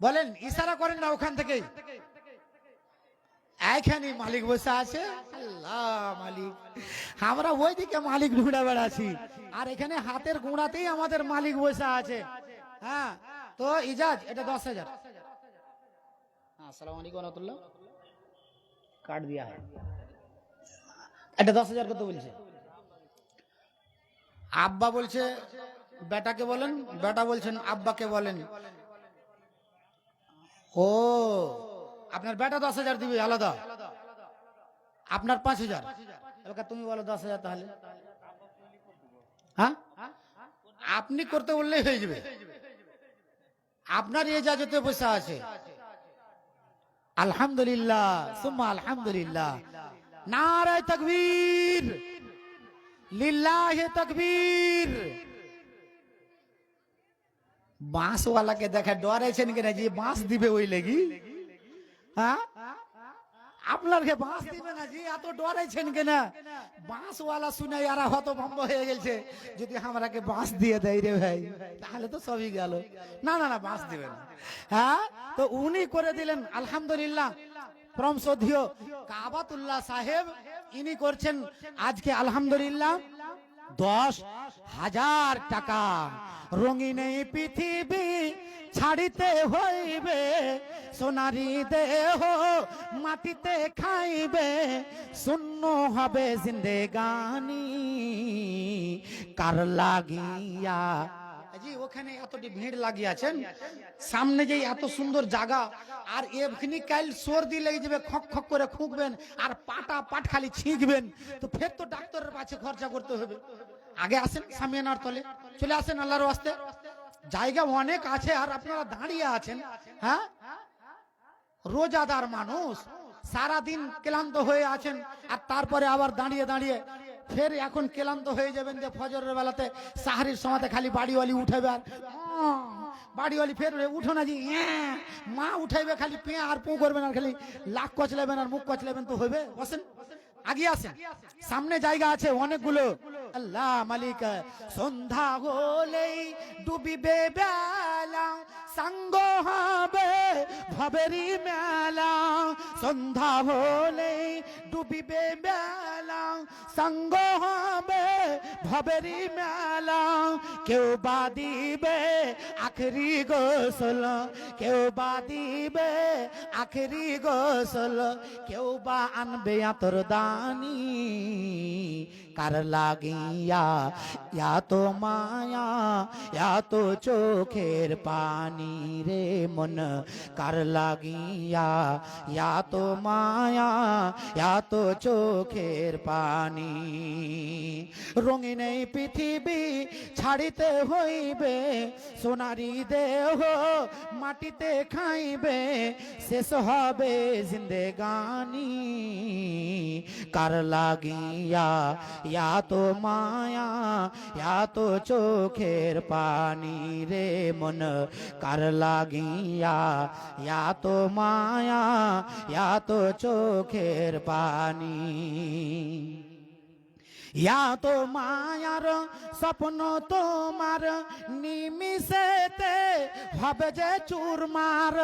বলেন, ইশারা করেন না ওখান থেকে। এইখানে মালিক বসে আছে, আল্লাহ মালিক, আমরা ওইদিকে মালিক ঢুঁড়ে বেড়াচ্ছি, আর এখানে হাতের গোড়াতেই আমাদের মালিক বসে আছে। হ্যাঁ তো ইজাজ এটা 10,000। আসসালামু আলাইকুম রাহমাতুল্লাহ, কাট দিয়া है এটা 10,000 কত বলছে? আব্বা বলছে বেটাকে বলেন, বেটা বলছেন আব্বাকে বলেন। ও আপনার বেটা 10,000 দিবে আলাদা, আপনার 5,000। এবার তুমি বলো 10,000 তাহলে, হ্যাঁ আপনি করতে বললেই হয়ে যাবে, আপনার ইজাজতে পয়সা আছে। আলহামদুলিল্লাহ সুম্মা আলহামদুলিল্লাহ, নারে তাকবীর, লিল্লাহি তাকবীর। বাঁশওয়ালাকে দেখে ডরাইছেন কিনা যে বাঁশ দিবে ওই লেগি, হ্যাঁ আপনাকে বাঁশ দিবে না জি, এত ডরাইছেন কিনা? বাঁশওয়ালা শুনে এরা হতভম্ব হয়ে গেছে, যদি আমরাকে বাঁশ দিয়ে দেয় রে ভাই তাহলে তো সবই গেল। না না না বাঁশ দিবেন, হ্যাঁ তো উনি করে দিলেন আলহামদুলিল্লাহ। পরম শ্রদ্ধেয় কাবাতুল্লাহ সাহেব ইনি করছেন আজকে আলহামদুলিল্লাহ 10,000 টাকা। রঙিন এই পৃথিবী ছাড়িতে হইবে, সোনারি দেহ মাটিতে খাইবে, শূন্য হবে জিন্দেগানি কার লাগিয়া জি ওখানে এতটি ভিড় লাগিয়েছেন, সামনে যে এত সুন্দর জায়গা, আর এখানে কাল সর্দি লেগে যাবে, খক খক করে খুঁকবেন আর পাট খালি ছিঁকবেন, তো ফের তো ডাক্তারের কাছে খরচা করতে হবে। আগে আসেন সামিয়ানার তলে, চলে আসেন আল্লাহর ওয়াস্তে, জায়গা অনেক আছে আর আপনারা দাঁড়িয়ে আছেন। হ্যাঁ, রোজাদার মানুষ সারা দিন ক্লান্ত হয়ে আছেন, আর তারপরে আবার দাঁড়িয়ে দাঁড়িয়ে ফের এখন ক্লান্ত হয়ে যাবেন যে ফজরের বেলাতে সাহারির সময়তে খালি বাড়িওয়ালি উঠাবে, আর বাড়িওয়ালি ফের উঠো না জি, মা উঠাইবে খালি পেঁ আর পু করবেন আর খালি লাক কচলাবেন আর মুখ কচলাবেন, তো হবে? বসেন, আগে আসেন, সামনে জায়গা আছে অনেকগুলো। আল্লাহ মালিক, সন্ধ্যা হলেই ডুবিবে বেলা, সাঙ্গ হবে ভবেরি মেলা, সন্ধ্যা হলেই ডুবিবে বেলা, সাঙ্গ হবে ভবেরি মেলা, কেউ বা দিবে আখরি গোসল, কেউ বা দিবে আখরি গোসল, কেউ বা আনবে আতর দানি, কার লাগিয়া ইয়া তো মায়া ইয়া তো চোখের পানি রে মন, কার লাগিয়া ইয়া তো মায়া ইয়া তো চোখের পানি, রঙিন এই পৃথিবী ছাড়িতে হইবে, সোনারি দেহ মাটিতে খাইবে, শেষ হবে জিন্দেগানি, কার লাগিয়া ইয়া তো মায়া ইয়া তো চোখের পানি রে মন, কার লাগিয়া ইয়া তো মায়া ইয়া তো চোখের পানি, ইয়া তো মায়ার স্বপ্ন তোমার নিমিষেতে হবে যে চুরমার,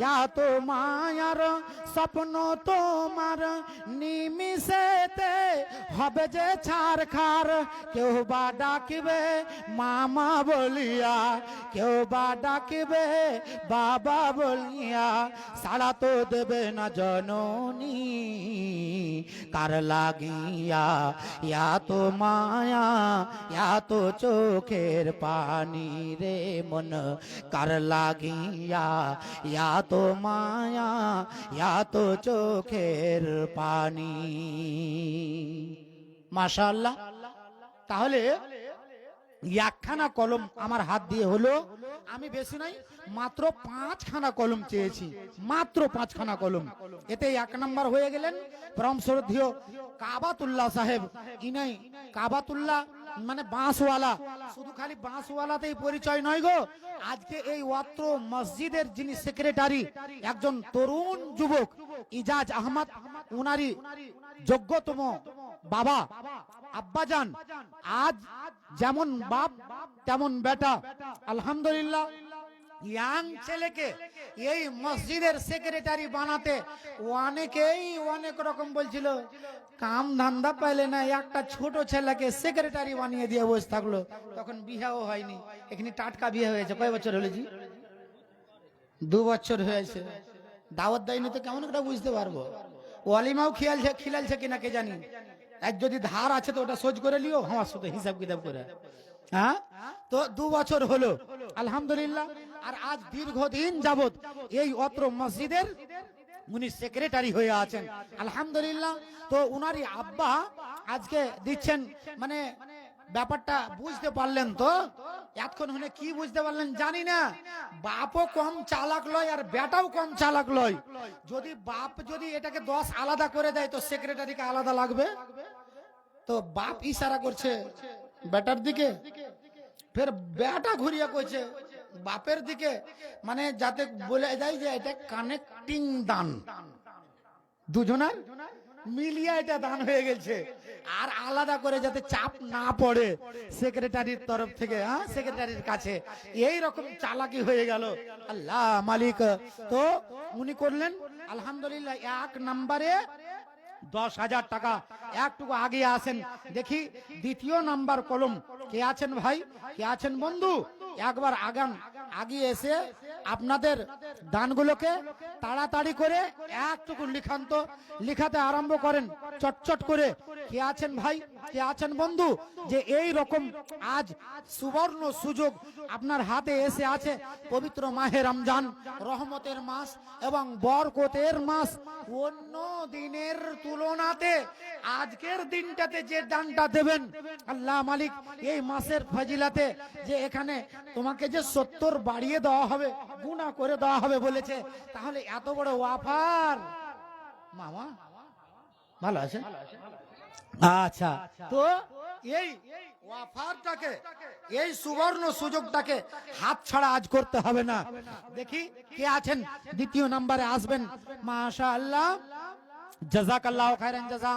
ইয়া তো মায়ার স্বপ্ন তোমার নিমিষেতে হবে যে ছারখার, কেউ বা ডাকিবে মামা বলিয়া, কেউ বা ডাকিবে বাবা বলিয়া, সাড়া তো দেবে না জননী, কার লাগিয়া ইয়া তো মায়া ইয়া তো চোখের পানি রে মন, কার লাগিয়া ইয়া তো মায়া ইয়া তো চোখের পানি। মাশাআল্লাহ। তাহলে একখানা কলম আমার হাত দিয়ে হলো, আমি বেশি নাই মাত্র 5খানা কলম চেয়েছি, মাত্র 5খানা কলম, এতে 1 নাম্বার হয়ে গেলেন পরম শ্রদ্ধেয় কাবাতুল্লাহ সাহেব। ইনাই কাবাতুল্লাহ মানে বাঁশওয়ালা, শুধু খালি বাঁশওয়ালাতেই পরিচয় নয় গো, আজকে এই অত্র মসজিদের যিনি সেক্রেটারি, একজন তরুণ যুবক ইজাজ আহমদ, উনারি যোগ্যতম বাবা আব্বাজান, আজ যেমন বাপ তেমন বেটা, আলহামদুলিল্লাহ ইয়াং ছেলেকে এই মসজিদের সেক্রেটারি বানাতে অনেকেই অনেক রকম বলছিল, কাম ধান্দা পাইলে না একটা ছোট ছেলেকে সেক্রেটারি বানিয়ে দিয়ে বসে থাকলো, তখন বিয়েও হয়নি, এখানে টাটকা বিয়ে হয়েছে। কয় বছর হলো জি? 2 বছর হয়েছে। দাওয়াত দেয়নি তো কেমন করে বুঝতে পারবো? ওয়ালিমাও খিলালছে কিনা কে জানি, এক যদি ধার আছে তো ওটা সোজ করে লিও, আমার সাথে হিসাব কিতাব করে। হ্যাঁ, তো 2 বছর হলো আলহামদুলিল্লাহ। আর আজ দীর্ঘদিন যাবত এই অত্র মসজিদের উনি সেক্রেটারি হয়ে আছেন আলহামদুলিল্লাহ। তো উনারই আব্বা আজকে দিচ্ছেন, মানে ব্যাপারটা বুঝতে পারলেন তো? এতক্ষণ হলে কি বুঝতে পারলেন জানি না, বাপও কম চালাক লয় আর বেটাও কম চালাক লয়। যদি বাপ যদি এটাকে 10 আলাদা করে দেয় তো সেক্রেটারিকে আলাদা লাগবে। তো বাপ ইশারা করছে বেটার দিকে, ফের বেটা ঘুরিয়ে কইছে বাপের দিকে, মানে যাতে বলে যায় যে এটা কানেক্টিং দান, দুজনের মিলিয়ে এটা দান হয়ে গেছে, আর আলাদা করে যাতে চাপ না পড়ে সেক্রেটারির তরফ থেকে, হ্যাঁ সেক্রেটারির কাছে, এই রকম চালাকি হয়ে গেল। আল্লাহ মালিক। তো উনি করলেন আলহামদুলিল্লাহ 1 নম্বরে 10,000 টাকা। একটুকু আগে আসেন দেখি দ্বিতীয় নাম্বার কলম কে আছেন ভাই, কে আছেন বন্ধু, একবার আগান, আগে এসে আপনাদের দানগুলোকে তাড়াতাড়ি করে একটুকু লিখান্ত লিখাতে আরম্ভ করেন চটচট করে। কে আছেন ভাই? কে আছেন বন্ধু যে এই রকম আজ সুবর্ণ সুযোগ আপনার হাতে এসে আছে? পবিত্র মাহে রমজান, রহমতের মাস এবং বরকতের মাস। অন্য দিনের তুলনাতে আজকের দিনটাতে যে দানটা দেবেন আল্লাহ মালিক এই মাসের ফজিলাতে, যে এখানে তোমাকে যে 70 বাড়িয়ে দেওয়া হবে, গুনাহ করে দেওয়া হবে বলেছে, তাহলে এত বড় অফার। মামা ভালো আছে? আচ্ছা, তো এই অফারটাকে, এই সুবর্ণ সুযোগটাকে হাত ছাড়া আজ করতে হবে না। দেখি কে আছেন দ্বিতীয় নম্বরে আসবেন। মাশাআল্লাহ, জাযাকাল্লাহু খাইরান জাযা।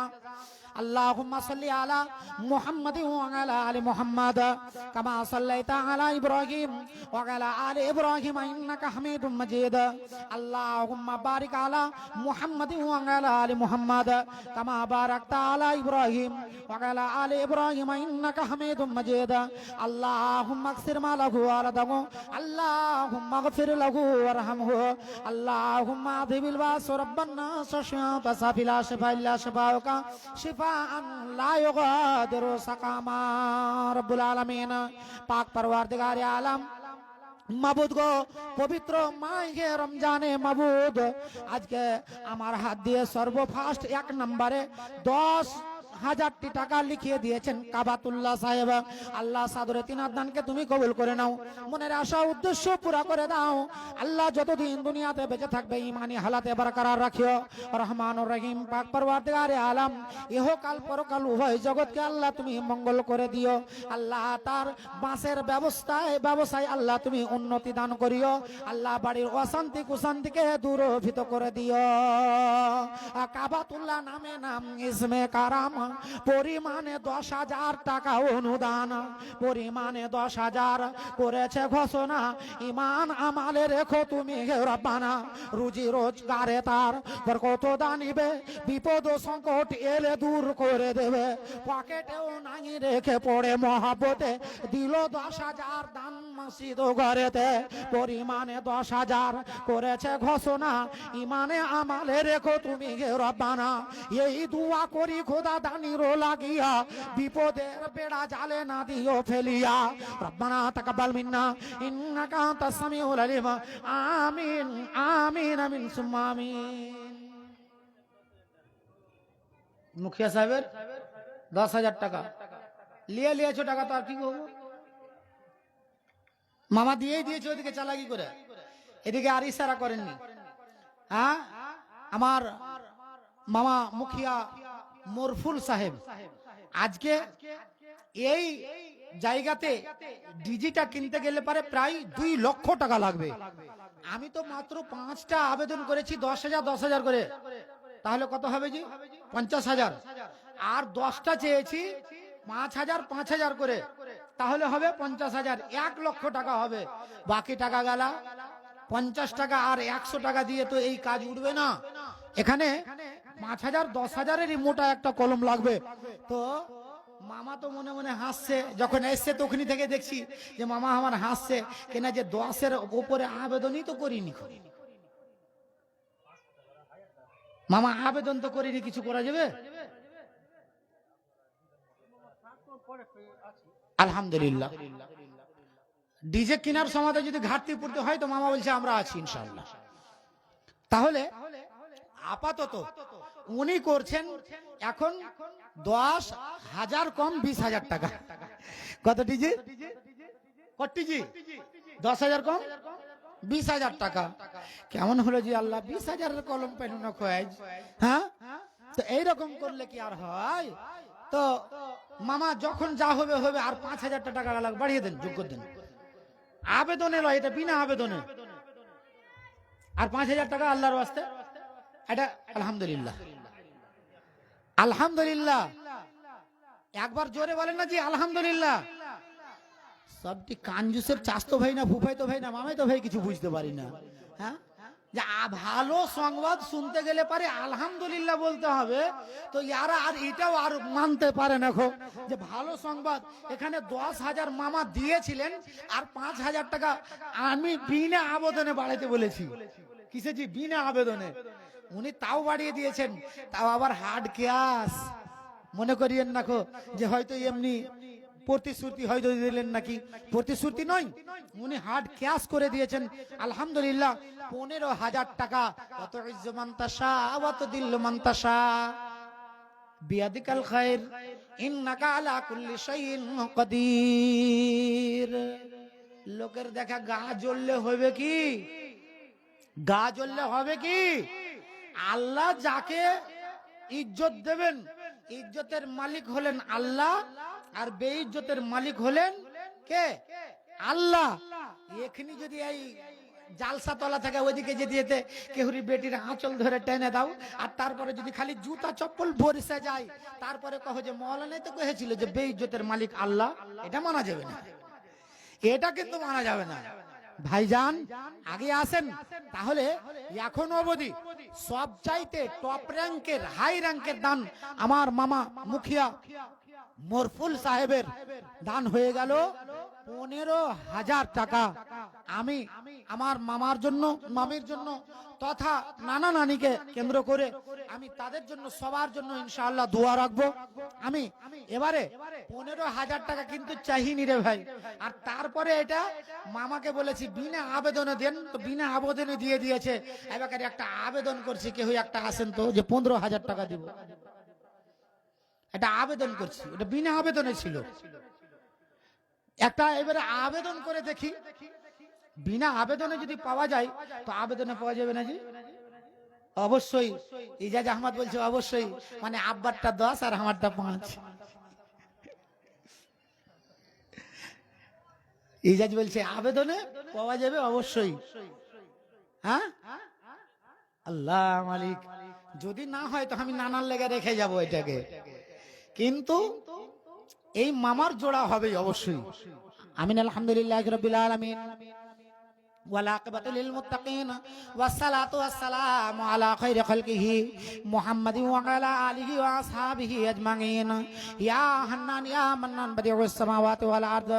আল্লাহুম্মা সাল্লি আলা মুহাম্মাদিন ওয়া আলা আলি মুহাম্মাদ কামা সাল্লাইতা আলা ইব্রাহিম ওয়া আলা আলি ইব্রাহিম ইন্নাকা হামিদুম মাজিদ। আল্লাহুম্মা বারিক আলা মুহাম্মাদিন ওয়া আলা আলি মুহাম্মাদ কামা বারাকতা আলা ইব্রাহিম ওয়া আলা আলি ইব্রাহিম ইন্নাকা হামিদুম মাজিদ। আল্লাহুম্মা আগফির মা লাহু ওয়া লাহু, আল্লাহুম্মা আগফির লাহু ওয়ারহামহু, আল্লাহুম্মা আযহিবিল বাস রাব্বান নাস শাফা সাফিলা শাফা ইল্লা শাফাউকা শিফা লা ইউগাদিরু সাকামা। রব্বুল আলামিন, পাক পরওয়ারদিগারে আলম, মাবুদ গো, পবিত্র মাহে রমজানে মাবুদ, আজকে আমার হাত দিয়ে সর্বফার্স্ট 1 নম্বরে 10,000টি টাকা লিখিয়ে দিয়েছেন কাবাতুল্লাহ সাহেব। আল্লাহ সাদরে তিনার দানকে তুমি কবুল করে নাও, মনের আশা উদ্দেশ্য পুরা করে দাও। আল্লাহ যতদিন দুনিয়াতে বেঁচে থাকবে ইমানি হালাতে বরকরার রাখিও। রহমানুর রহিম, পাক পরওয়ারদিগারে আলম, ইহকাল পরকাল উভয় জগৎকে আল্লাহ তুমি মঙ্গল করে দিও। আল্লাহ তার বাসের ব্যবসায় আল্লাহ তুমি উন্নতি দান করিও। আল্লাহ বাড়ির অশান্তি কুশান্তিকে দূরভূত করে দিও। কাবাতুল্লাহ নামে নাম ইসমে কারাম, পরিমাণে 10,000 টাকা অনুদান, পরিমাণে 10,000 করেছে ঘোষণা। ইমান আমালে রেখো তুমি হে রব্বানা, রুজি রোজগারে তার বরকত দানিবে, বিপদ সংকট এলে দূর করে দেবে। পকেটেও নাই রেখে পড়ে মহাব্বতে দিল 10,000 দান মসজিদ ঘরেতে, পরিমাণে 10,000 করেছে ঘোষণা। ইমানে আমালে রেখো তুমি হে রব্বানা, এই দুয়া করি খোদা দানিরো লাগিয়া, বিপদের বেড়া জালে না দিও ফেলিয়া। রব্বানা তাকাব্বাল মিন্না ইন্নাকা আনতাস সামিউল আলিম। আমিন আমিন আমিন সুম্মা আমিন। মুখিয়া সাহেবের 10,000 টাকা লিয়েছো, টাকা তো আর কি করবো? মামা দিয়েই দিয়েছে, ওইদিকে চালাকি করে, এদিকে আর ইশারা করেননি। হ্যাঁ, আমার মামা মুখিয়া মরফুল সাহেব আজকে এই জায়গাতে ডিজিটা কিনতে গেলে পারে প্রায় 2 লক্ষ টাকা লাগবে। আমি তো মাত্র 5টা আবেদন করেছি 10,000 করে, তাহলে কত হবে জি? 50,000। আর 10টা চেয়েছি 5,000 করে, তাহলে হবে 50,000, 1 লক্ষ টাকা হবে। বাকি টাকা গেল 50 টাকা আর 100 টাকা দিয়ে তো এই কাজ উঠবে না। এখানে 5,000 10,000-এরই মোটা একটা কলম লাগবে। তো মামা তো মনে মনে হাসছে, যখন এসছে তখনই থেকে দেখছি যে মামা আমার হাসছে কেনা, যে 10-এর উপরে আবেদনই তো করিনি। মামা আবেদন তো করিনি, কিছু করা যাবে? আলহামদুলিল্লাহ, ডিজে কেনার সময় যদি ঘাটতি পড়তে হয় তো মামা বলছে আমরা আছি ইনশাআল্লাহ। তাহলে আপাতত উনি করছেন এখন 10,000 কম 20,000 টাকা। কত ডিজে? কত ডিজে? 10,000 কম 20,000 টাকা। কেমন হলো জি আল্লাহ, 20,000-এর কলম পেল না খোয়াজ। হ্যাঁ, তো এইরকম করলে কি আর হয়? তো মামা যখন যা হবে হবে, আর 5,000 টাকা লাগবে, বাড়িয়ে দেন, যোগ্য দেন। আবেদনে লয়, এটা বিনা আবেদনে। আর 5,000 টাকা আল্লাহর ওয়াস্তে, এটা আলহামদুলিল্লাহ আলহামদুলিল্লাহ। একবার জোরে বলেন না জি আলহামদুলিল্লাহ। সবটি কাঞ্জুসের চাস্তো ভাই না, ফুফাইতো ভাই না, মামাইতো ভাই, কিছু বুঝতে পারি না। হ্যাঁ, যে ভালো সংবাদ শুনতে গেলে পারে আলহামদুলিল্লাহ বলতে হবে। তো ইয়ারা আর এটাও আর মানতে পারে না যে ভালো সংবাদ। এখানে 10,000 মামা দিয়েছিলেন, আর 5,000 টাকা আমি বিনা আবেদনে বাড়াইতে বলেছি। কিসে জি? বিনা আবেদনে। উনি তাও বাড়িয়ে দিয়েছেন, তাও আবার হার্ড ক্যাশ। মনে করিয়েন নাকো যে হয়তো এমনি প্রতিশ্রুতি হয়তো দিলেন নাকি, প্রতিশ্রুতি নয়, উনি হার্ড ক্যাশ করে দিয়েছেন আলহামদুলিল্লাহ 15,000 টাকা। কত ইজ্জমান তাশা ওয়া তুদিল্লু মান তাশা বিয়াদিকাল খায়র ইন্নাকা আলা কুল্লি শাইইন কাদির। লোকের দেখা গা জ্বললে হবে কি? গা জ্বললে হবে কি? আল্লাহ যাকে ইজ্জত দেবেন, ইজ্জতের মালিক হলেন আল্লাহ, আর বেইজ্জতের মালিক হলেন কে? আল্লাহ। এখানে যদি এই জালসা তলা থেকে ওইদিকে যেতে যেতে কেহুরি বেটির আঁচল ধরে টেনে দাও, আর তারপরে যদি খালি জুতা চপ্পল বরিসে যায়, তারপরে কহ যে মৌলানাই তো কহেছিল যে বেইজ্জতের মালিক আল্লাহ, এটা মানা যাবে না, এটা কিন্তু মানা যাবে না। ভাইজান আগে আসেন, তাহলে এখন অবধি সবচাইতে টপ র্যাঙ্কের হাই র্যাঙ্কের দান আমার মামা মুখিয়া মরফুল সাহেবের দান হয়ে গেল 15,000 টাকা। আমি আমার মামার জন্য, মামির জন্য তথা নানা নানিকে কেন্দ্র করে আমি তাদের জন্য সবার জন্য ইনশাআল্লাহ দোয়া রাখবো। আমি এবারে 15,000 টাকা কিন্তু চাইনি রে ভাই। আর তারপরে এটা মামাকে বলেছি বিনা আবেদনে দেন, তো বিনা আবেদনে দিয়ে দিয়েছে। এবারে একটা আবেদন করছি, কেউ একটা আসেন তো যে 15,000 টাকা দিব, এটা আবেদন করছি, এটা বিনা আবেদনে ছিল। একটা এবারে আবেদন করে দেখি, বিনা আবেদনে যদি পাওয়া যায় তো আবেদনে পাওয়া যাবে না জি? অবশ্যই। ইজাজ আহমদ বলছে অবশ্যই, মানে আব্বারটা 10 আর আমারটা 5। ইজাজ বলছে আবেদনে পাওয়া যাবে অবশ্যই। হ্যাঁ, আল্লাহ মালিক, যদি না হয় তো আমি নানার লেগে রেখে যাব এটাকে, কিন্তু এই মামার জোড়া হবে অবশ্যই। আমিন। আলহামদুলিল্লাহি রাব্বিল আলামিন ওয়াল আকিবাতু লিল মুত্তাকিন ওয়াসসালাতু ওয়াসসালামু আলা খায়রি খালকিহি মুহাম্মাদিন ওয়া আলা আলিহি ওয়া আসহাবিহি আজমাইন। ইয়া হান্নান ইয়া মান্নান বাদিউস সামাওয়াতি ওয়াল আরদ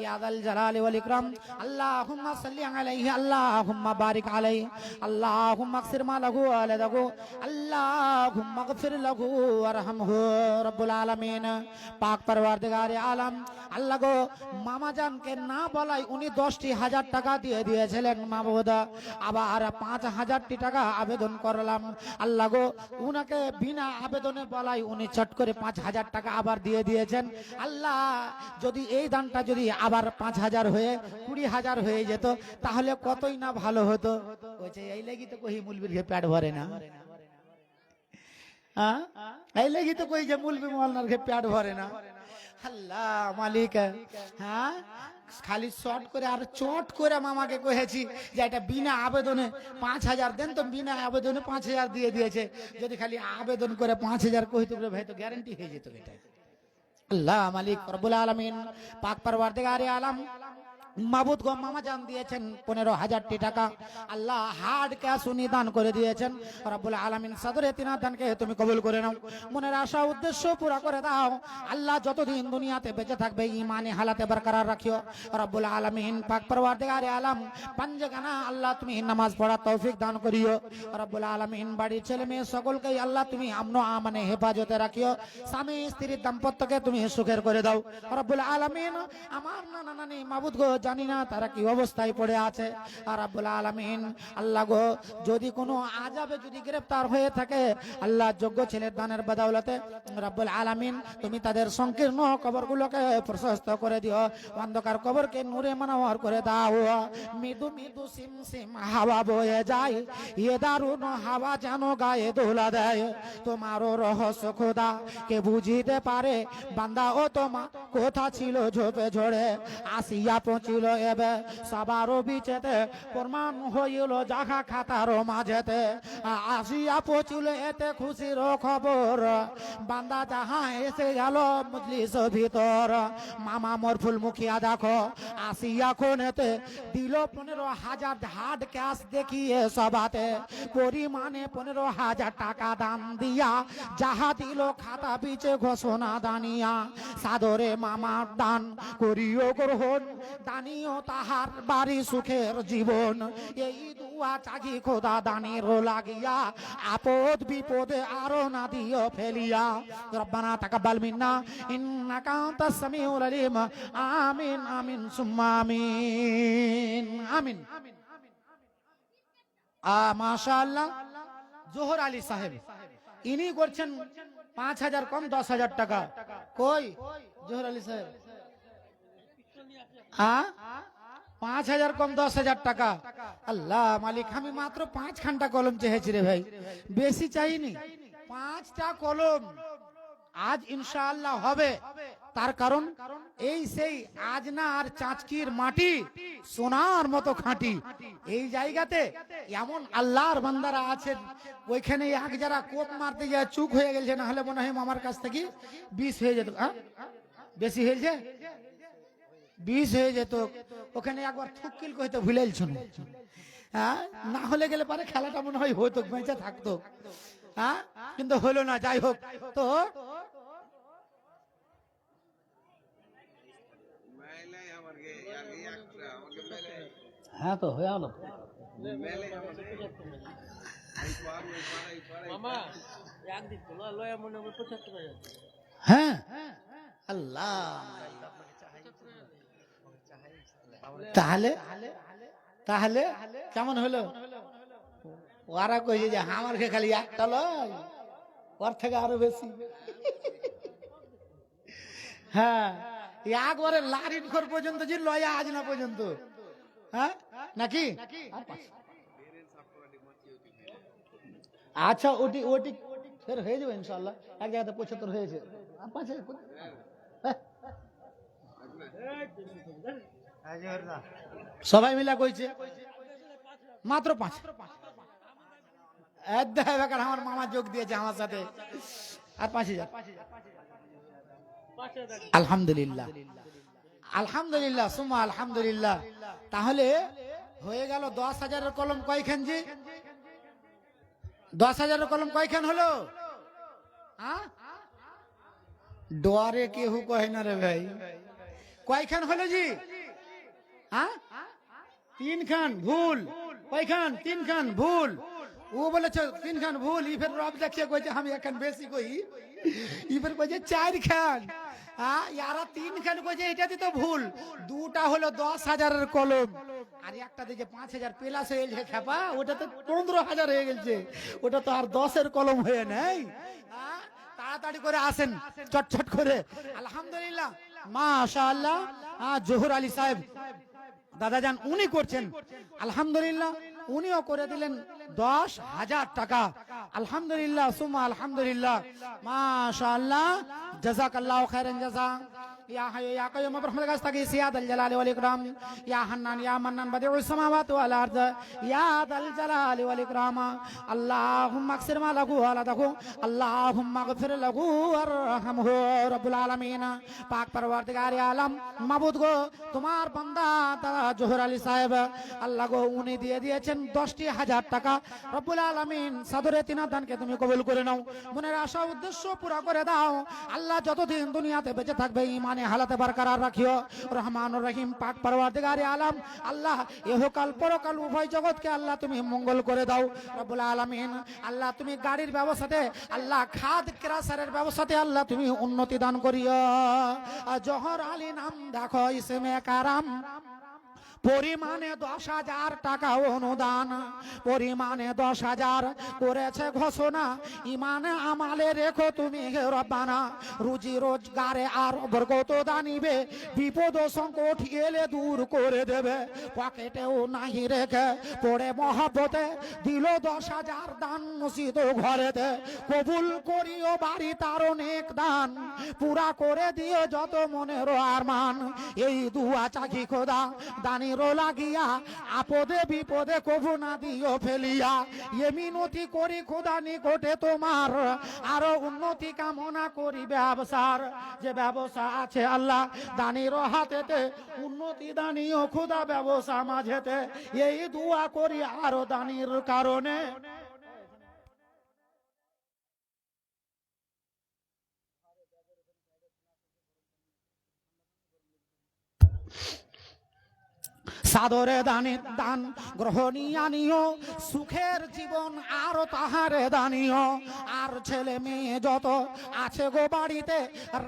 ইয়া যাল জালালি ওয়াল ইকরাম। আল্লাহুম্মা সাল্লি আলাইহি, আল্লাহুম্মা বারিক আলাইহি, আল্লাহুম্মা আকসির মালাহু ওয়া লাহু, আল্লাহুম্মা গফির লাহু ওয়ারহামহু রব্বুল আলামিন। পাক পরওয়ারদিগারে আলম আল্লাহ গো, মামা জানকে না বলাই উনি 10,000 টাকা দিয়ে দিয়েছিলেন মাবুদা, আবার 5,000 টাকা আবেদন করলাম। আল্লাহ গো, উনাকে বিনা আবেদনে বলাই উনি চট করে 5,000 টাকা আবার দিয়ে দিয়েছেন। আল্লাহ, যদি এই দানটা যদি আবার 5,000 হয়ে 20,000 হয়ে যেত তাহলে কতই না ভালো হতো। বলছে এই লাগি তো কহি মুলবির ঘে পেট ভরে না, হ্যাঁ এই লাগি তো কই যে মুলবি মোল্লার ঘে পেট ভরে না। আল্লাহ মালিক, হ্যাঁ খালি শর্ট করে আর চট করে মামাকে কহেছি যে এটা বিনা আবেদনে 5,000 দেন, তো বিনা আবেদনে 5,000 দিয়ে দিয়েছে। যদি খালি আবেদন করে 5,000 কহিত ভাই তো গ্যারান্টি হয়ে যেত এটা। আল্লাহ মালিক রব্বুল আলামিন পাক পরওয়ারদিগারে আলম মাবুদ গো, মামা জান দিয়েছেন 15,000 টাকা। আল্লাহ হার্ড ক্যাশ উনি দান করে দিয়েছেন। রব্বুল আলামিন সাদরে তিনার দানকে তুমি কবুল করে নাও, মনের আশা উদ্দেশ্য পুরা করে দাও। আল্লাহ যতদিন দুনিয়াতে বেঁচে থাকবে ইমানে হালাতে বরকরার রাখিও রব্বুল আলামিন। পাক পরওয়ারদিগারে আলম পাঞ্জগানা আল্লাহ তুমি নামাজ পড়ার তৌফিক দান করিও রব্বুল আলামিন। বাড়ির ছেলে মেয়ে সকলকেই আল্লাহ তুমি আমন আমানে হেফাজতে রাখিও। স্বামী স্ত্রীর দাম্পত্যকে তুমি সুখের করে দাও রব্বুল আলামিন। আমার নানা নানি মাবুদ গো, জানি না তারা কি অবস্থায় পড়ে আছে আর রব্বুল আলামিন। আল্লাহ গো, যদি কোনো আযাবে যদি গ্রেফতার হয়ে থাকে আল্লাহ, যোগ্য ছেলের দানের বদৌলতে রব্বুল আলামিন তুমি তাদের সংকীর্ণ কবরগুলোকে প্রশস্ত করে দিও, অন্ধকার কবরকে নূরে মানওয়ার করে দাও। মৃদু মৃদু সিমসিম হাওয়া বয়ে যায়, এ দারুণ হাওয়া যেন গায়ে দোলা দেয়। তোমারও রহস্য খোদা কে বুঝিতে পারে, বান্দা ও তোমা কোথা ছিল ঝোপে ঝরে, আসিয়া পৌঁছিল এবে সবারও বিচেতে, প্রমাণ হইল জাহা খাতারও মাঝেতে, আসিয়া পৌঁছিল এতে খুশির খবর, বান্দা যাহা এসে গেল মজলিস ভিতর। মামা মরফুল মুখিয়া দেখো আসিয়া কোনেতে দিল 15,000 হার্ড ক্যাশ দেখিয়ে সবাতে, পরিমাণে 15,000 টাকা দান দিয়া, যাহা দিল খাতা বিচে ঘোষণা দানিয়া। সাদরে মামার দান করিও গ্রহণ, দান জানিও তাহার বাড়ি সুখের জীবন। এই দুয়া চাহি খোদা দানির লাগিয়া, আপদ বিপদে আরো না দিও ফেলিয়া। রব্বানা তাকাব্বাল মিন্না ইন্নাকা আনতাস সামিউল আলিম। আমিন আমিন সুম্মা আমিন আমিন। মাশাআল্লাহ, জোহর আলী সাহেব ইনি করছেন 5,000 কম 10,000 টাকা। কই জোহর আলী সাহেব? 5,000 কম 10,000 টাকা। আল্লাহ মালিক, আমি মাত্র 5খানটা কলম চেয়েছি রে ভাই, বেশি চাইনি। 5টা কলম আজ ইনশাআল্লাহ হবে। তার কারণ এই সেই আজনা আর চাঁচকির মাটি সোনার মতো খাঁটি। এই জায়গাতে এমন আল্লাহর বান্দারা আছেন, ওইখানে এক যারা কোপ মারতে যায় চুপ হয়ে গেছে, না হলে মনে হয় আমার কাছ থেকে 20 হয়ে যেত। বেশি হয়েছে, 20 হয়ে যেত। ওখানে একবার থুকিল কইতে ভুলেলছ না, না হলে গেলে পারে খেলাটা মনে হয় হতো, বেঁচে থাকতো। কিন্তু হলো না। যাই হোক, তো হ্যাঁ তো হয়ে গেল। হ্যাঁ আল্লাহ, তাহলে তাহলে কেমন হলো? ওরা কইছে যে আমার খালি একটা লয়, ওর থেকে আরো বেশি। হ্যাঁ, একবারে লারিন খোর পর্যন্ত যে লয়া আজ না পর্যন্ত। হ্যাঁ নাকি? আচ্ছা, ওটি ওটি ফের হয়ে যাবে ইনশাআল্লাহ। এক জায়গাতে 75 হয়েছে। সবাই মিলা কইছে মাত্র 5। আমার মামা যোগ দিয়েছে আমার সাথে, আর 5,000। আলহামদুলিল্লাহ আলহামদুলিল্লাহ সুম্মা আলহামদুলিল্লাহ। তাহলে হয়ে গেল 10,000-এর কলম কয়খান জি? 10,000-এর কলম কয়খান হলো? ডোয়ারে কেহু কয় না রে ভাই, কয়খান হলো জি? 3খান ভুল। কয়খান? 3খান ভুল। ও বলেছে 3খান ভুল। ইফের রব দেখিয়ে কইছে আমি এখন বেশি কই। ইফের কইছে 4খান। ইয়ারা 3খান কইছে, এটাতে তো ভুল। দুটা হলো 10,000-এর কলম, আর একটা দিকে 5,000 প্লাস হয়ে গেছে খেপা, ওটা তো 15,000 হয়ে গেছে। ওটা তো আর 10-এর কলম হয়ে নাই। তাড়াতাড়ি করে আসেন চটচট করে। আলহামদুলিল্লাহ মাশাআল্লাহ। জোহর আলী সাহেব দাদা যান উনি করছেন, আলহামদুলিল্লাহ উনিও করে দিলেন 10,000 টাকা। আলহামদুলিল্লাহ সুম্মা আলহামদুলিল্লাহ মাশাআল্লাহ। জাযাকাল্লাহু খাইরান জাযা। या हय्यु या कय्यूम बरहमतिक अस्तगीस या दल जलाल वल इकराम या हन्नान या मन्नान बदिउस समावाति वल अर्द या दल जलाल वल इकराम। अल्लाहुम्मा अक्सिर मा लहु वलदहु अल्लाहुम्मा गफिर लहु वरहमहु रब्बुल आलमीन। पाक परवरदिगार आलम माबुद गो, তোমার বান্দা তারা জোহর আলী সাহেব আল্লাহ গো উনি দিয়ে দিয়েছেন 10,000 টাকা। রব্বুল আলামিন সাদরে তিনার দানকে তুমি কবুল করে নাও, মনের আশা উদ্দেশ্য পুরা করে দাও। আল্লাহ যতদিন দুনিয়াতে বেঁচে থাকবে ইমানে হালাতে বরকরার রাখিও। রহমানুর রহিম পাক পরওয়ারদিগারে আলম আল্লাহ ইহকাল পরকাল উভয় জগৎকে আল্লাহ তুমি মঙ্গল করে দাও রব্বুল আলামিন। আল্লাহ তুমি গাড়ির ব্যবস্থাতে, আল্লাহ খাদ ক্রাসারের ব্যবস্থাতে আল্লাহ তুমি উন্নতি দান করিও। জোহর আলী নাম দেখো ইসমে কারাম, পরিমাণে 10,000 টাকা অনুদান, পরিমাণে 10,000 করেছে ঘোষণা। ইমানে আমালে রেখো তুমি রব্বানা, রুজি রোজগারে আর বরকত দানিবে, বিপদ সংকট এলে দূর করে দেবে। পকেটেও নাহি রেখে পড়ে মহব্বতে দিল 10,000 দান মসজিদ ঘরেতে। কবুল করিও বাড়ি তার অনেক দান, পুরা করে দিও যত মনের আরমান। এই দুয়া চাকি খোদা দানি লাগিয়া, আপদে বিপদে কবু না দিও ফেলিয়া। এ মিনতি করি খোদা নিকটে তোমার, আরো উন্নতি কামনা করি ব্যবসার। যে ব্যবসা আছে আল্লাহ দানির হাতেতে, উন্নতি দানিও খোদা ব্যবসা মাঝেতে। এই দুয়া করি আরো দানির কারণে। সাদরে দানের দান গ্রহণীয় নিও, সুখের জীবন আরো তাহারে দানিও। আর ছেলে মেয়ে যত আছে গো বাড়িতে,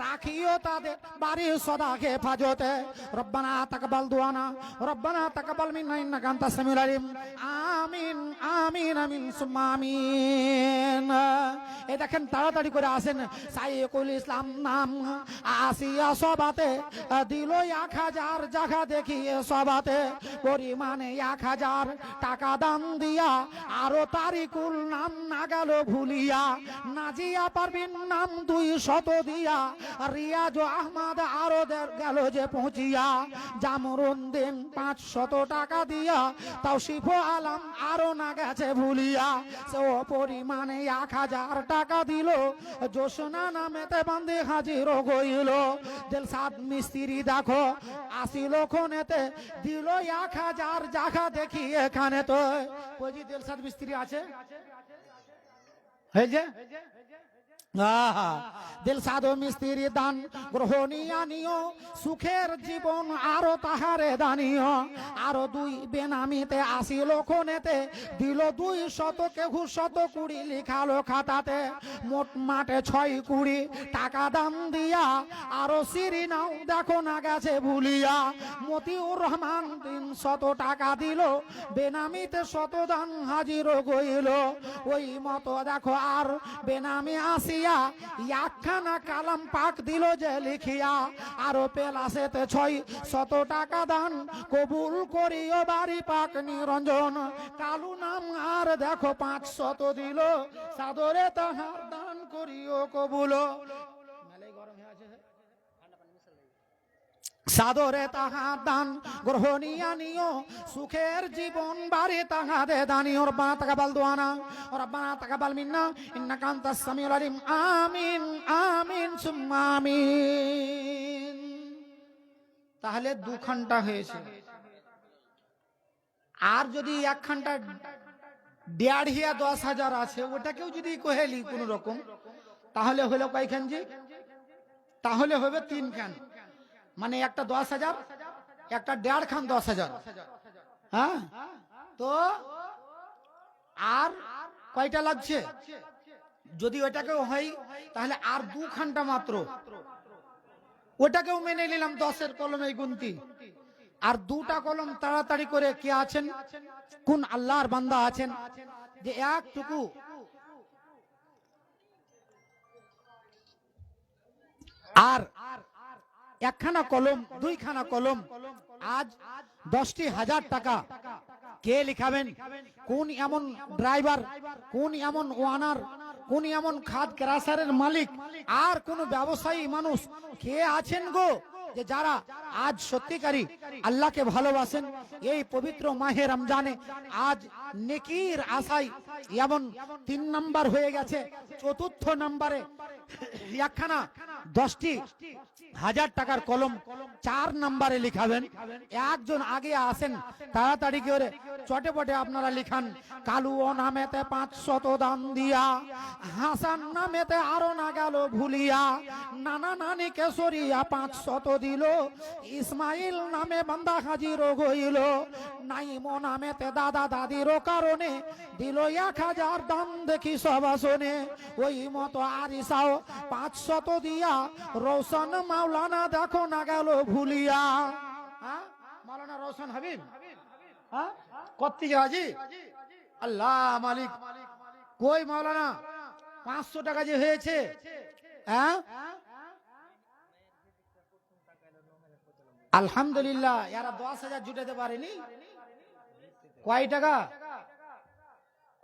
রাখিও তাদের বাড়ি সদা হেফাজতে। রব্বানা তাকাব্বাল দুআনা, রব্বানা তাকাব্বাল মিন্না ইন্নাকা আনতাস সামিউল আলিম। আমিন আমিন আমিন সুম্মা আমিন। এই দেখেন তাড়াতাড়ি করে আসেন। সাইকুল ইসলাম নাম আসিয়া সবাতে, দিল 1000 জায়গা দেখিয়ে সবাতে। পরিমাণে 1000 টাকা দাম দিয়া, আরো তারিকুল নাম না গেল ভুলিয়া। নাজিয়া পারবিন নাম 200 দিয়া, রিয়াজ আহমদ আরো গেল যে পৌঁছিয়া। জামরুদ্দিন 500 টাকা দিয়া, তৌসিফ আলম আরো না গেছে ভুলিয়া। সে পরিমাণে 1000 টাকা দিল, জোসনা নামেতে বান্দে হাজির হইল। দিলসাদ মিস্ত্রি দেখো আসিল খনেতে, দিল 1000 জায়গা দেখি এখানে। তো ওই যে দিলসাদ মিস্ত্রি আছে হয়েছে। দিলসাদ মিস্ত্রি দান গ্রহণীয় নিও, সুখের জীবন আরো তাহারে দানিও। আরো 2 বেনামিতে আসিল খনেতে, দিল 200 কেহু 120 লিখালো খাতাতে। মোট মাঠে 6 টাকা দাম দিয়া, আরো সিঁড়ি নাও দেখো না গেছে ভুলিয়া। মতিউর রহমান 300 টাকা দিল, বেনামিতে 100 দান হাজির গইল। ওই মতো দেখো আর বেনামি আসিয়া, একখানা কালাম পাক দিল যে লিখিয়া। আরো পেলাসেতে 600 টাকা দান, কবুল করিও বাড়ি পাক নিরঞ্জন। কালু নাম আর দেখো 500 দিল, সাদরে তাহার দান করিও কবুল। সাদরে তাহার দান গ্রহণীয় নিও, সুখের জীবন বাড়ি তাহারে দানিও। রব্বানা তাকাব্বাল দুআনা, রব্বানা তাকাব্বাল মিন্না ইন্নাকা আনতাস সামিউল আলিম। আমিন আমিন সুম্মা আমিন। তাহলে 2 ঘন্টা হয়েছে। আর যদি 1 ঘন্টা 1.5 10,000 আছে, ওটাকেও যদি কহেলি কোন রকম, তাহলে হলো কয়খান জি? তাহলে হবে 3 খান। মানে একটা 10,000, একটা 1.5 খান 10,000। হ্যাঁ, তো আর কয়টা লাগছে? যদি ওটাকেও হয় তাহলে আর 2 ঘন্টা মাত্র। ওটাকেও মেনে নিলাম 10-এর কলমে গুনতি। আর 2টা কলম তাড়াতাড়ি করে কে আছেন, কোন আল্লাহর বান্দা আছেন যে একটুকু আর 1খানা কলম 2খানা কলম আজ 10,000 টাকা কে লিখাবেন? কোন এমন ড্রাইভার, কোন এমন ওয়ানার, কোন এমন খাদ ক্রাসারের মালিক, আর কোন ব্যবসায়ী মানুষ কে আছেন গো যে যারা আজ সত্যিকারী আল্লাহকে ভালোবাসেন? এই পবিত্র মাহে রমজানে আজ নেকির আশায় এমন 3 নাম্বার হয়ে গেছে, 4র্থ নাম্বারে একখানা 10,000 টাকার কলম 4 নাম্বারে লিখাবেন। একজন আগে আসেন, তাড়াতাড়ি করে চটেপটে আপনারা লিখান। কালু ও নামেতে 500 দান দিয়া, হাসান নামেতে আরো না গেল ভুলিয়া। নানা নানি কেশরিয়া 500 দিল, ইসমাইল নামে বান্দা হাজির হইল। নাইমো নামেতে দাদা দাদির কারণে দিল 1000 দান দেখি সব আসনে। ওই মতো আরিসাও 500 দিয়া, রৌশন মাওলানা দেখো না গেল ভুলিয়া। মাওলানা রৌশন হাবিব কত হাজি আল্লাহ মালিক। কই মাওলানা 500 টাকা যে হয়েছে, আলহামদুলিল্লাহ। এরা 10,000 জুটাতে পারেনি। কয় টাকা,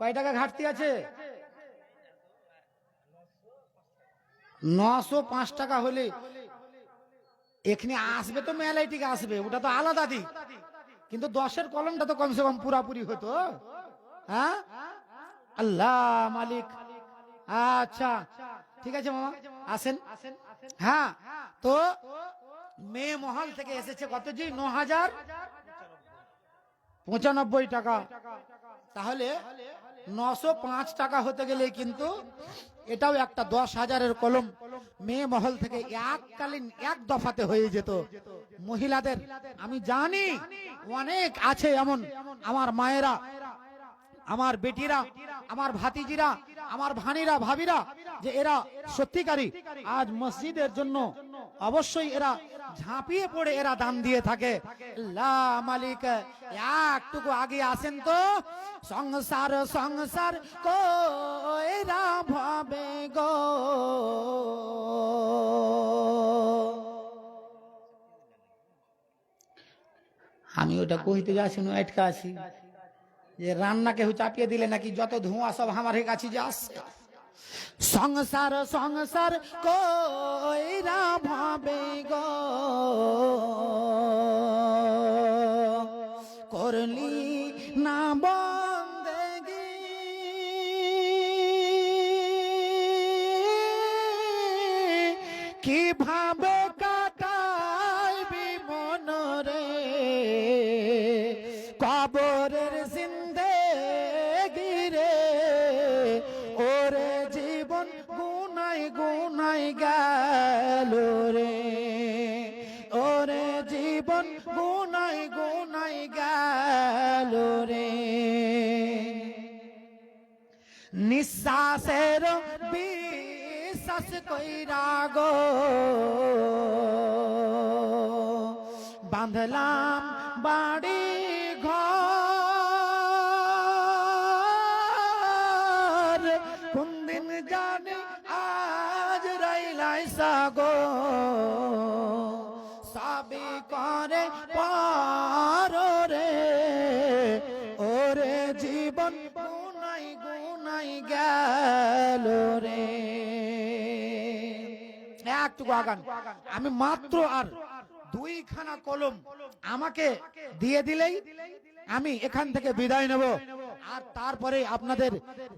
কয় টাকা ঘাটতি আছে? 905 টাকা হলে এখানে আসবে তো মেলাই ঠিক আসবে, ওটা তো আলাদা দিক। কিন্তু 10-এর কলমটা তো কমসে কম পুরাপুরি হতো। হ্যাঁ, আল্লাহ মালিক। আচ্ছা ঠিক আছে মামা, আসেন। হ্যাঁ, তো মেয়ে মহল থেকে এসেছে কত জি? 9,095 টাকা। তাহলে 905 টাকা হতে গেলে কিন্তু এটাও একটা 10,000-এর কলম মেয়ে মহল থেকে এককালীন এক দফাতে হয়ে যেত। মহিলাদের আমি জানি অনেক আছে এমন, আমার মায়েরা, আমার বেটিরা, আমার ভাতিজিরা, আমার ভানিরা, ভাবিরা, যে এরা সত্যিকারী আজ মসজিদের জন্য অবশ্যই এরা ঝাঁপিয়ে পড়ে এরা দান দিয়ে থাকে। আল্লাহ মালিক একটুকু আগে আসেন তো, সংসার সংসার কইরা ভাবে গো, আমি ওটা কইতে যাচ্ছি না, আটকা আছি যে রান্না কেউ চাপিয়ে দিলে নাকি যত ধোঁয়া সব আমার কাছে যে আসছে। সংসার সংসার কইরা ভাবে গো, করলি না বন্দেগি, কিভাবে কাটাইবি মনরে, কবরের জিন্দেগি রে, ওরে জীবন গুনাই গুনাই গেল রে, ওরে জীবন গুনাই গুনাই গেল রে। নিঃশ্বাসের বিশ্বাস কইরা গো, বাঁধলাম বাড়ি ঘর, কোন দিন জানি আজ রাইলাই সাগো, সবই করে পার রে, ওরে জীবন গুনাই গুনাই গেল রে। একটু আগান, আমি মাত্র আর 2খানা কলম আমাকে দিয়ে দিলেই আমি এখান থেকে বিদায় নেব। আর তারপরে আপনাদের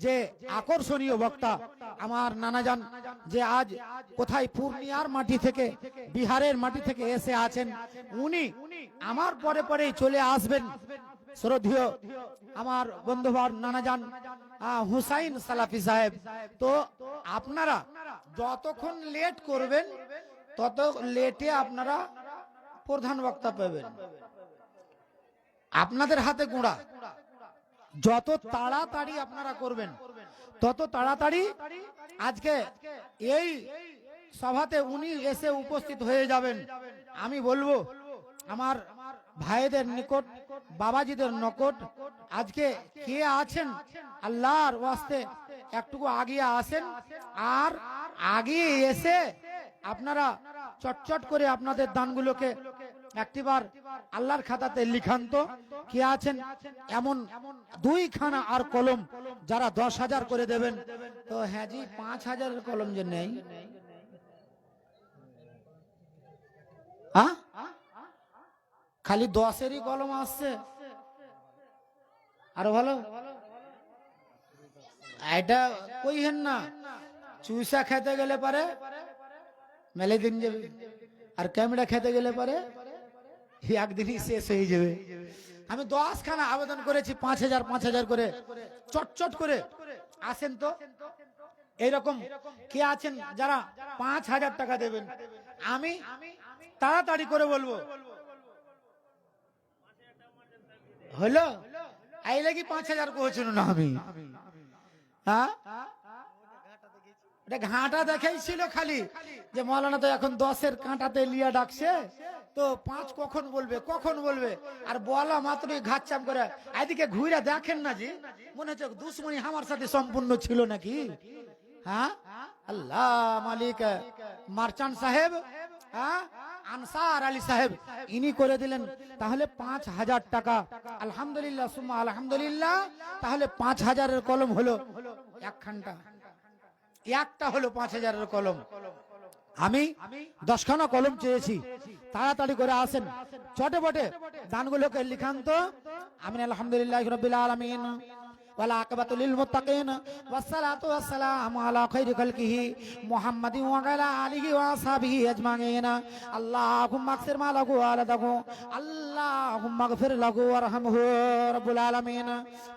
যে আকর্ষণীয় বক্তা আমার নানাজান, যে আজ কোথায় পূর্ণিয়ার মাটি থেকে, বিহারের মাটি থেকে এসে আছেন, উনি আমার পরে পরেই চলে আসবেন। শ্রদ্ধেয় আমার বন্ধুবর নানাজান হুসাইন সালাফি সাহেব। তো আপনারা যতক্ষণ লেট করবেন তত লেটে আপনারা প্রধান বক্তা পাবেন। আপনাদের হাতে গুঁড়া, যত তাড়াতাড়ি আপনারা করবেন তত তাড়াতাড়ি আজকে এই সভাতে উনি এসে উপস্থিত হয়ে যাবেন। আমি বলবো আমার ভাইদের নিকট, বাবাজিদের নিকট, আজকে কে আছেন আল্লাহর ওয়াস্তে একটুকু আগিয়ে আসেন, আর আগিয়ে এসে আপনারা চটচট করে আপনাদের দানগুলোকে একটিবার আল্লাহর খাতাতে লিখান তো। কে আছেন এমন 2খানা আর কলম যারা 10,000 করে দেবেন? তো হ্যাঁ জি, 5,000-এর কলম যে নেই, খালি 10-এরই কলম আসছে। আরো ভালো এটা কইহেন না, চুষা খেতে গেলে পারে মেলে দিন যাবে, আর ক্যামেরা খেতে গেলে পারে একদিনই শেষ হয়ে যাবে। আমি 10খানা আবেদন করেছি 5,000 5,000 করে, চটচট করে আসেন তো। এইরকম কে আছেন যারা 5,000 টাকা দেবেন? আমি তাড়াতাড়ি করে বলবো। হলো এই লাগি 5,000 করেছিল না আমি, হ্যাঁ এটা ঘাটা দেখাইছিল খালি যে মৌলানা তো এখন 10-এর কাঁটাতে লিয়া ডাকছে, তো 5 কখন বলবে কখন বলবে, আর বলা মাত্রই ঘাটচাম করে এদিকে ঘুরে দেখেন না জি, মনে হচ্ছে দুশ্মনী আমার সাথে সম্পূর্ণ ছিল নাকি। হ্যাঁ আল্লাহ মালিক মার্চান সাহেব, হ্যাঁ আনসার আলী সাহেব, ইনি করে দিলেন তাহলে 5,000 টাকা। আলহামদুলিল্লাহ সুম্মা আলহামদুলিল্লাহ। তাহলে 5,000-এর কলম হলো একখানটা, একটা হলো 5,000-এর কলম। আমি 10খানা কলম চেয়েছি, তাড়াতাড়ি করে আসেন, চটে বটে দানগুলোকে লিখান তো। আমিন আলহামদুলিল্লাহ রাব্বিল আলামিন। ওয়াল আকিবাতু লিল মুত্তাকিন ওয়াসসালাতু ওয়াসসালামু আলা খায়রি খালকিহি মুহাম্মাদিন ওয়া আলা আলিহি ওয়া আসহাবিহি আজমাইন আল্লাহুম্মা আগফির মা লাহু ওয়া লাহু আল্লাহুম্মা আগফির লাহু ওয়ারহামহু রব্বুল আলামিন।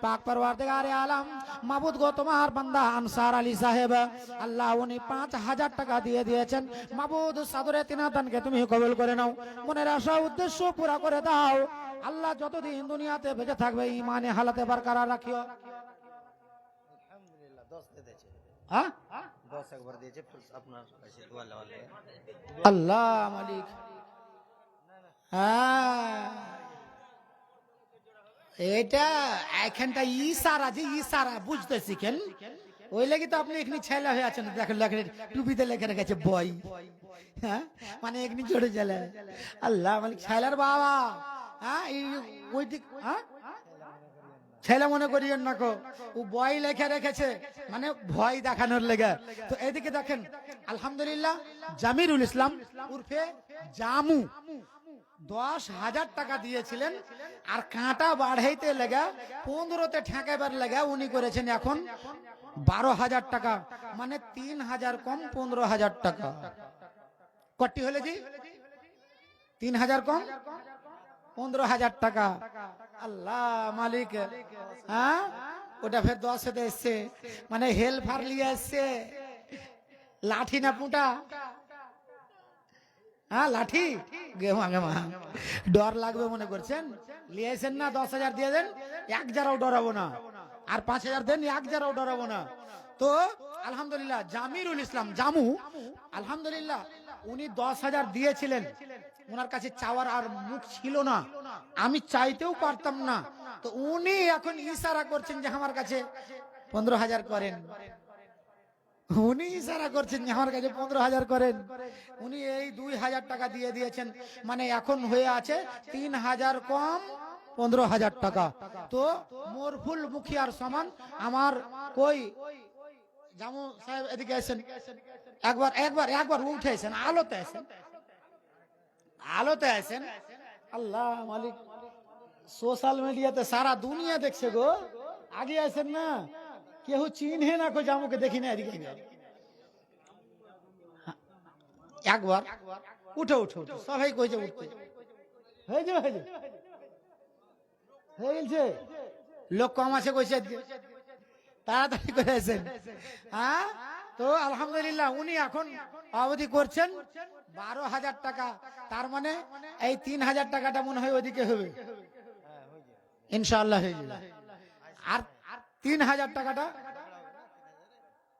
পাক পরওয়ারদিগারে আলম মাবুদ গো তোমার বান্দা আনসার আলী সাহেব আল্লাহ উনি 5000 টাকা দিয়ে দিয়েছেন। মাবুদ সাদরে তিনাতানকে তুমি কবুল করে নাও, মনের আশা উদ্দেশ্য পুরা করে দাও। আল্লাহ যতদিন দুনিয়াতে বেঁচে থাকবে ইমানে হালাতে বরকরার রাখিও। আলহামদুলিল্লাহ 10 দিয়েছে, হ্যাঁ 10 একবার দিয়েছে আপনার কাছে দোয়া লাগালে। আল্লাহ মালিক। হ্যাঁ এটা এখানটা ইশারা, যে ইশারা বুঝতে শিখেন, ওই লাগি তো আপনি এখানে ছেলে হয়ে আছেন। দেখেন লেখে টুপিতে লেখে রেখেছে বই, হ্যাঁ মানে এখানে চড়ে চলে। আল্লাহ মালিক ছেলের বাবা, হ্যাঁ ওই দিক, হ্যাঁ ছেলে মনে করিয়েন না কো, ও বই লেখে রেখেছে মানে ভয় দেখানোর লেগে। তো এদিকে দেখেন আলহামদুলিল্লাহ জামিরুল ইসলাম উর্ফে জামু 10,000 টাকা দিয়েছিলেন। আর কাঁটা বাড়াইতে লেগে 15তে ঠেকাইবার লেগে উনি করেছেন এখন 12,000 টাকা, মানে 3,000 কম 15,000 টাকা। কটি হলে জি 3,000 কম 15,000 টাকা। আল্লাহ মালিক। হ্যাঁ ওটা ফের 10 এসছে, মানে হেলফার লিয়ে এসছে। লাঠি না পুঁটা? হ্যাঁ লাঠি গেমা গেমা, ডর লাগবে মনে করছেন? লিয়েছেন না 10,000 দিয়ে দেন, 1 জারাও ডরাবো না। আর 5,000 দেন, 1 জারাও ডরাবো না। তো আলহামদুলিল্লাহ জামিরুল ইসলাম জামু আলহামদুলিল্লাহ উনি 10,000 দিয়েছিলেন। ওনার কাছে চাওয়ার আর মুখ ছিল না, আমি চাইতেও পারতাম না। তো উনি এখন ইশারা করছেন যে আমার কাছে 15,000 করেন। উনি ইশারা করছেন যে আমার কাছে 15,000 করেন। উনি এই 2,000 টাকা দিয়ে দিয়েছেন, মানে এখন হয়ে আছে 3,000 কম 15,000 টাকা। তো মরফুল মুখিয়ার সমান আমার কই জামু সাহেব এদিকে আসেন, একবার একবার একবার উঠেছেন, আলোতে আসেন, আলোতে আসেন। আল্লাহ মালিক সোশ্যাল মিডিয়াতে সারা দুনিয়া দেখছে গো, আগে আসেন না, কেউ চিনহে না কো জামুকে দেখি না। এদিকে একবার উঠে উঠে উঠে সবাই কইছে উঠতে হয়েছে হয়েছে হয়েছে, লোক কম আছে কইছে তাড়াতাড়ি করে আসেন। হ্যাঁ তো আলহামদুলিল্লাহ উনি এখন অবধি করছেন 12,000 টাকা। তার মানে এই 3,000 টাকাটা মনে হয় ওদিকে হবে, ইনশাআল্লাহ হয়ে যাবে। আর 3,000 টাকাটা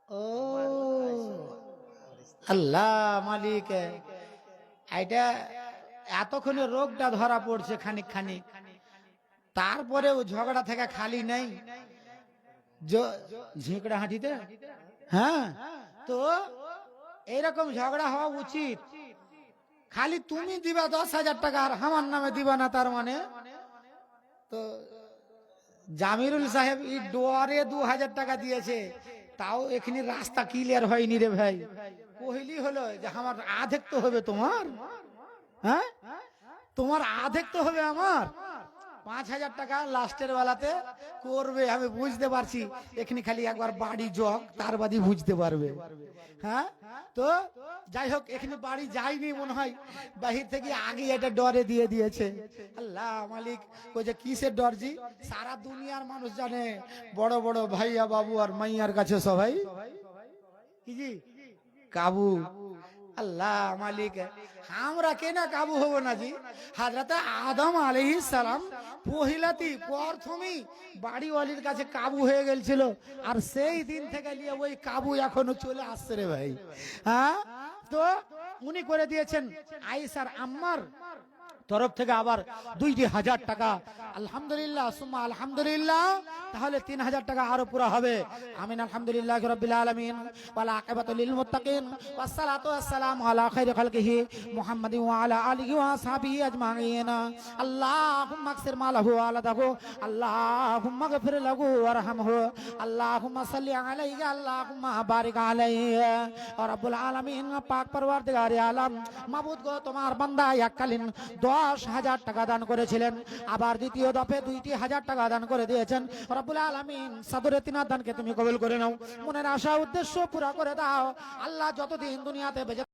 ও আল্লাহ মালিক। এটা এতক্ষণে রোগটা ধরা পড়ছে খানিক খানিক, তারপরেও ঝগড়া থেকে খালি নেই ঝিঁকড়া হাঁটিতে। হ্যাঁ তো এইরকম ঝগড়া হওয়া উচিত। খালি তুমি দিবা 10,000 টাকা আর আমার নামে দিবা না, তার মানে তো জামিরুল সাহেব এই ডোয়ারে 2,000 টাকা দিয়েছে, তাও এখানে রাস্তা ক্লিয়ার হয়নি রে ভাই। কহিলি হলো যে আমার আধেক তো হবে তোমার, হ্যাঁ তোমার আধেক তো হবে আমার। 5,000 টাকা লাস্টের বেলাতে করবে, আমি বুঝতে পারছি। এখানে খালি একবার বাড়ি যোগ, তার বাদই বুঝতে পারবে। হ্যাঁ তো যাই হোক, এখানে বাড়ি যায়নি মনে হয়, বাহির থেকে আগে এটা ডরে দিয়ে দিয়েছে। আল্লাহ মালিক কইছে কিসের ডর জি? সারা দুনিয়ার মানুষ জানে, বড় বড় ভাইয়া বাবু আর মাইয়ার কাছে সবাই কি জি কাবু। আল্লাহ মালিক আমরা কেনা কাবু হব না জি? হযরত আদম আলাইহিস সালাম পহিলাতেই প্রথমেই বাড়িওয়ালির কাছে কাবু হয়ে গেছিল, আর সেই দিন থেকে নিয়ে ওই কাবু এখনো চলে আসছে রে ভাই। হ্যাঁ তো উনি করে দিয়েছেন আয়েশার আম্মার তরফ থেকে আবার 2,000 টাকা। আলহামদুলিল্লাহ সুম্মা আলহামদুলিল্লাহ, তাহলে 3,000 টাকা আরো পুরো হবে। আমিন আলহামদুলিল্লাহি রাব্বিল আলামিন ওয়াল আকিবাতু লিল মুত্তাকিন ওয়াসসালাতু ওয়াসসালামু আলা খায়রি খালকিহি মুহাম্মাদিন ওয়া আলা আলিহি ওয়া আসহাবিহি আজমাইন আল্লাহুম্মা আগফির মা লাহু ওয়া লাহু আল্লাহুম্মা গফির লাহু ওয়ারহামহু আল্লাহুম্মা সাল্লি আলাইহি আল্লাহুম্মা বারিক আলাইহি। রাব্বুল আলামিন পাক পরওয়ারদিগারে আলম মাবুদ গো তোমার বান্দা এককালীন 10,000 টাকা দান করেছিলেন, আবার দ্বিতীয় দফে 2,000 টাকা দান করে দিয়েছেন। রব্বুল আলামিন সাদরে তিনার দানকে তুমি কবুল করে নাও, মনের আশা উদ্দেশ্য পুরা করে দাও। আল্লাহ যতদিন দুনিয়াতে বেঁচে